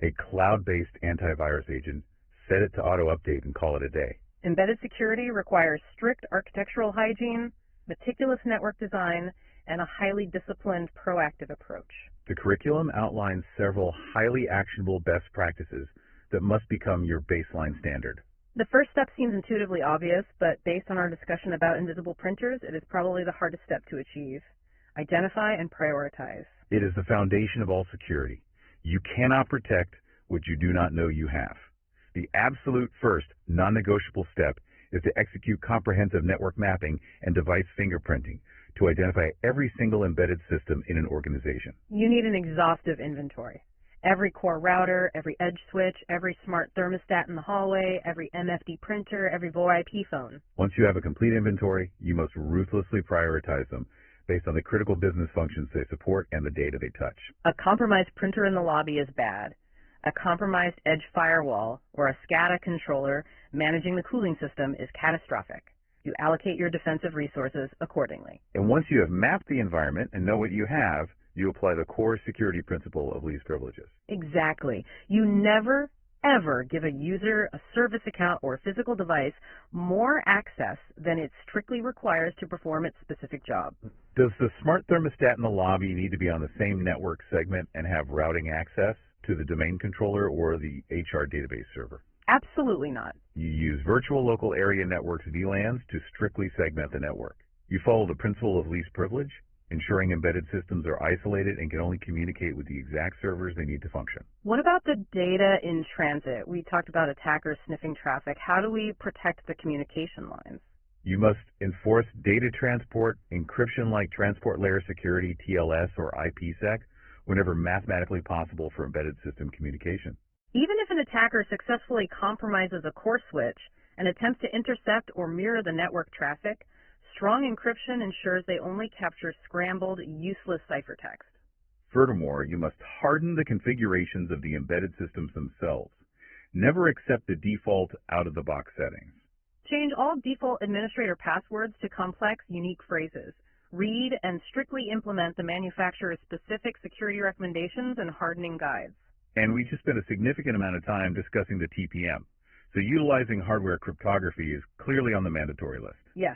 a cloud-based antivirus agent, set it to auto-update, and call it a day. Embedded security requires strict architectural hygiene, meticulous network design, and a highly disciplined, proactive approach. The curriculum outlines several highly actionable best practices that must become your baseline standard. The first step seems intuitively obvious, but based on our discussion about invisible printers, it is probably the hardest step to achieve. Identify and prioritize. It is the foundation of all security. You cannot protect what you do not know you have. The absolute first, non-negotiable step is to execute comprehensive network mapping and device fingerprinting to identify every single embedded system in an organization. You need an exhaustive inventory. Every core router, every edge switch, every smart thermostat in the hallway, every MFD printer, every VoIP phone. Once you have a complete inventory, you must ruthlessly prioritize them based on the critical business functions they support and the data they touch. A compromised printer in the lobby is bad. A compromised edge firewall or a SCADA controller managing the cooling system is catastrophic. You allocate your defensive resources accordingly. And once you have mapped the environment and know what you have, you apply the core security principle of least privileges. Exactly. You never, ever give a user, a service account, or a physical device more access than it strictly requires to perform its specific job. Does the smart thermostat in the lobby need to be on the same network segment and have routing access to the domain controller or the HR database server? Absolutely not. You use virtual local area networks VLANs to strictly segment the network. You follow the principle of least privilege, ensuring embedded systems are isolated and can only communicate with the exact servers they need to function. What about the data in transit? We talked about attackers sniffing traffic. How do we protect the communication lines? You must enforce data transport, encryption-like transport layer security, TLS or IPsec, whenever mathematically possible for embedded system communication. Even if an attacker successfully compromises a core switch and attempts to intercept or mirror the network traffic, strong encryption ensures they only capture scrambled, useless ciphertext. Furthermore, you must harden the configurations of the embedded systems themselves. Never accept the default out-of-the-box settings. Change all default administrator passwords to complex, unique phrases. Read and strictly implement the manufacturer's specific security recommendations and hardening guides. And we just spent a significant amount of time discussing the TPM, so utilizing hardware cryptography is clearly on the mandatory list. Yes.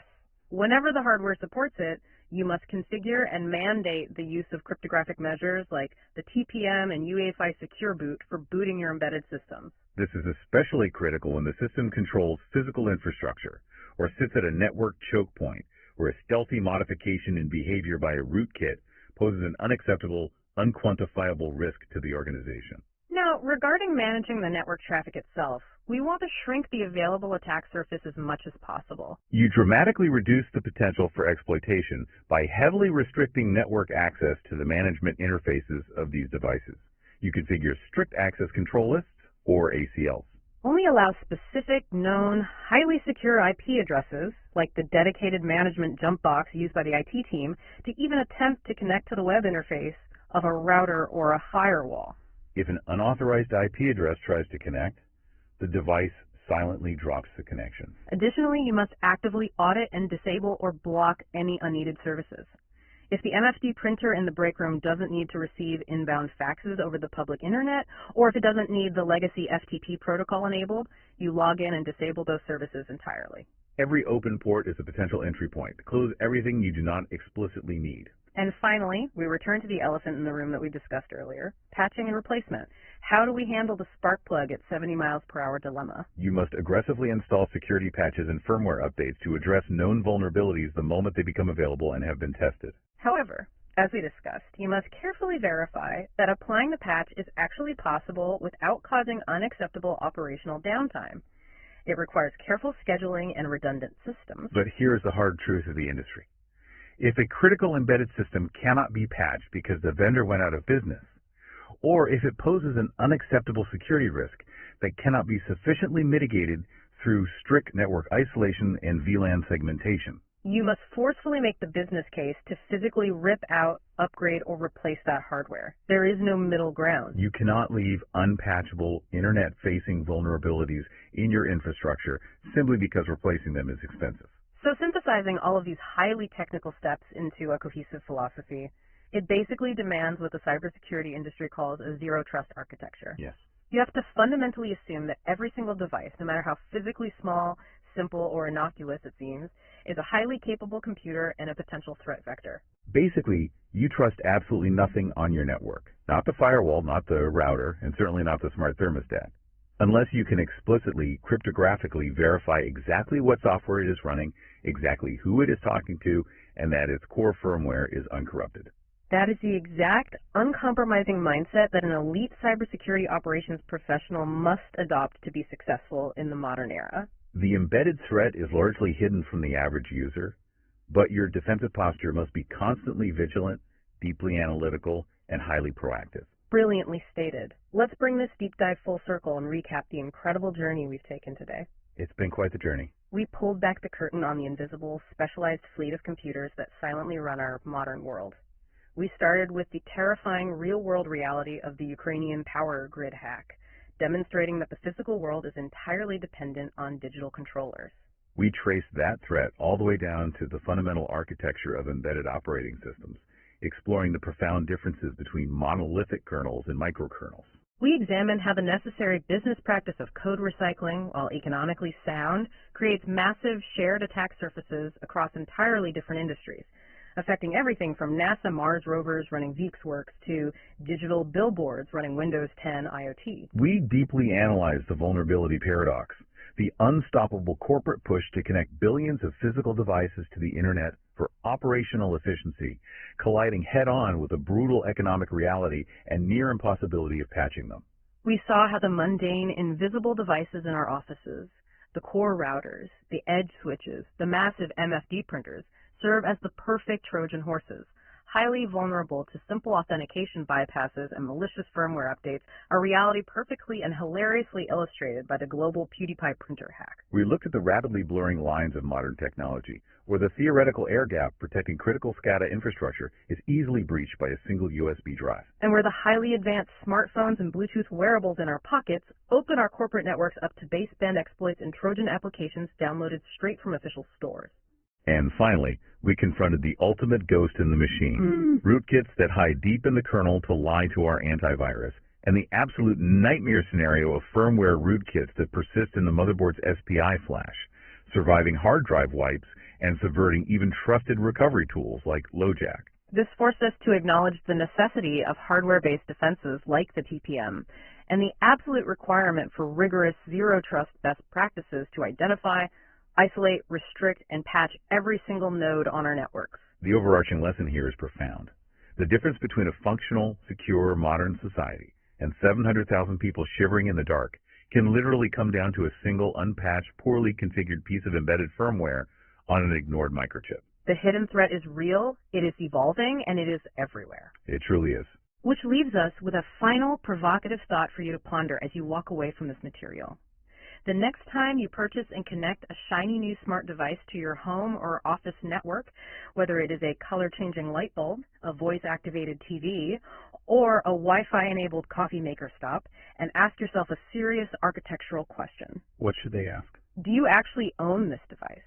Whenever the hardware supports it, you must configure and mandate the use of cryptographic measures like the TPM and UEFI Secure Boot for booting your embedded systems. This is especially critical when the system controls physical infrastructure or sits at a network choke point where a stealthy modification in behavior by a rootkit poses an unacceptable, unquantifiable risk to the organization. Now, regarding managing the network traffic itself, we want to shrink the available attack surface as much as possible. You dramatically reduce the potential for exploitation by heavily restricting network access to the management interfaces of these devices. You configure strict access control lists, or ACLs. Only allow specific, known, highly secure IP addresses, like the dedicated management jump box used by the IT team, to even attempt to connect to the web interface of a router or a firewall. If an unauthorized IP address tries to connect, the device silently drops the connection. Additionally, you must actively audit and disable or block any unneeded services. If the MFD printer in the break room doesn't need to receive inbound faxes over the public internet, or if it doesn't need the legacy FTP protocol enabled, you log in and disable those services entirely. Every open port is a potential entry point. Close everything you do not explicitly need. And finally, we return to the elephant in the room that we discussed earlier, patching and replacement. How do we handle the spark plug at 70 miles per hour dilemma? You must aggressively install security patches and firmware updates to address known vulnerabilities the moment they become available and have been tested. However, as we discussed, you must carefully verify that applying the patch is actually possible without causing unacceptable operational downtime. It requires careful scheduling and redundant systems. But here's the hard truth of the industry. If a critical embedded system cannot be patched because the vendor went out of business, or if it poses an unacceptable security risk that cannot be sufficiently mitigated through strict network isolation and VLAN segmentation, you must forcefully make the business case to physically rip out, upgrade, or replace that hardware. There is no middle ground. You cannot leave unpatchable, internet-facing vulnerabilities in your infrastructure simply because replacing them is expensive. So synthesizing all of these highly technical steps into a cohesive philosophy, it basically demands what the cybersecurity industry calls a zero-trust architecture. Yes. You have to fundamentally assume that every single device, no matter how physically small, simple, or innocuous it seems, is a highly capable computer and a potential threat vector. Basically, you trust absolutely nothing on your network. Not the firewall, not the router, and certainly not the smart thermostat, unless you can explicitly, cryptographically verify exactly what software it is running, exactly who it is talking to, and that its core firmware is uncorrupted. That is the exact, uncompromising mindset that an elite cybersecurity operations professional must adopt to be successful in the modern era. The embedded threat is largely hidden from the average user, but your defensive posture must be constantly vigilant, deeply analytical, and highly proactive. Brilliantly stated. Let's bring this deep dive full circle and recap the incredible journey we've taken today. It's been quite the journey. We pulled back the curtain on the invisible, specialized fleet of computers that silently run our modern world. We started with the terrifying real-world reality of the Ukrainian power grid hack, demonstrating that the physical world is entirely dependent on digital controllers. We traced that threat all the way down to the fundamental architecture of embedded operating systems, exploring the profound differences between monolithic kernels and microkernels. We examined how the necessary business practice of code recycling, while economically sound, creates massive shared attack surfaces across entirely different industries, affecting everything from NASA Mars rovers running VxWorks to digital billboards running Windows 10 IoT. We deeply analyzed the vulnerability paradox, the unstoppable corporate push to connect billions of physical devices to the internet for operational efficiency, colliding head-on with a brutal economic reality and near impossibility of patching them. We saw how the mundane, invisible devices in our offices, the core routers, the edge switches, the massive MFD printers, serve as the perfect Trojan horses. Highly vulnerable to simple authentication bypasses and malicious firmware updates, are reality perfectly and hilariously illustrated by the global PewDiePie printer hack. We looked at the rapidly blurring lines of modern technology, where the theoretical air gap protecting critical SCADA infrastructure is easily breached by a single USB drive. And where the highly advanced smartphones and Bluetooth wearables in our pockets open our corporate networks up to baseband exploits and Trojan applications downloaded straight from official stores. And finally, we confronted the ultimate ghost in the machine, rootkits that hide deep in the kernel to lie to our antivirus, and the absolute nightmare scenario of firmware rootkits that persist in the motherboard's SPI flash, surviving hard drive wipes and subverting even trusted recovery tools like LoJack. This forced us to acknowledge the necessity of hardware-based defenses like the TPM, and the absolute requirement for rigorous zero-trust best practices to identify, isolate, restrict, and patch every single node on our networks. The overarching lesson here is profound. The difference between a functional, secure, modern society and 700,000 people shivering in the dark can literally come down to a single, unpatched, poorly configured piece of embedded firmware on an ignored microchip. The hidden threat is real, it is evolving, and it is everywhere. It truly is. Which leaves us with a final provocative thought for you to ponder as you walk away from this material. The next time you purchase and connect a shiny new smart device to your home or office network, whether it is a color-changing light bulb, a voice-activated TV, or a Wi-Fi enabled coffee maker stop, and ask yourself a serious architectural question. What should they ask? Do you actually own this device?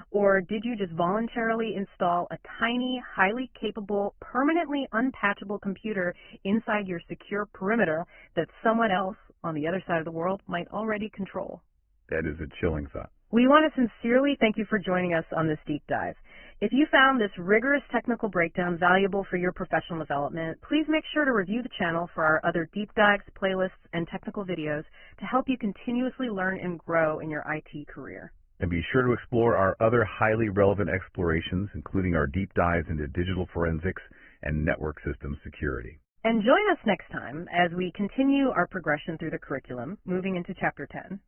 Or did you just voluntarily install a tiny, highly capable, permanently unpatchable computer inside your secure perimeter that someone else on the other side of the world might already control? That is a chilling thought. We want to sincerely thank you for joining us on this deep dive. If you found this rigorous technical breakdown valuable for your professional development, please make sure to review the channel for our other deep dives, playlists, and technical videos to help you continuously learn and grow in your IT career. And be sure to explore our other highly relevant explorations, including our deep dives into digital forensics and network system security. And join us next time as we continue our progression through the curriculum, moving into Chapter 10.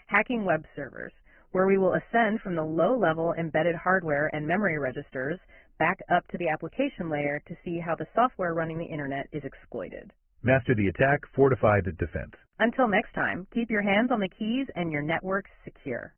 Hacking web servers, where we will ascend from the low-level embedded hardware and memory registers back up to the application layer to see how the software running the internet is exploited. Master the attack, fortify the defense. Until next time, keep your hands on the keys and your networks secure.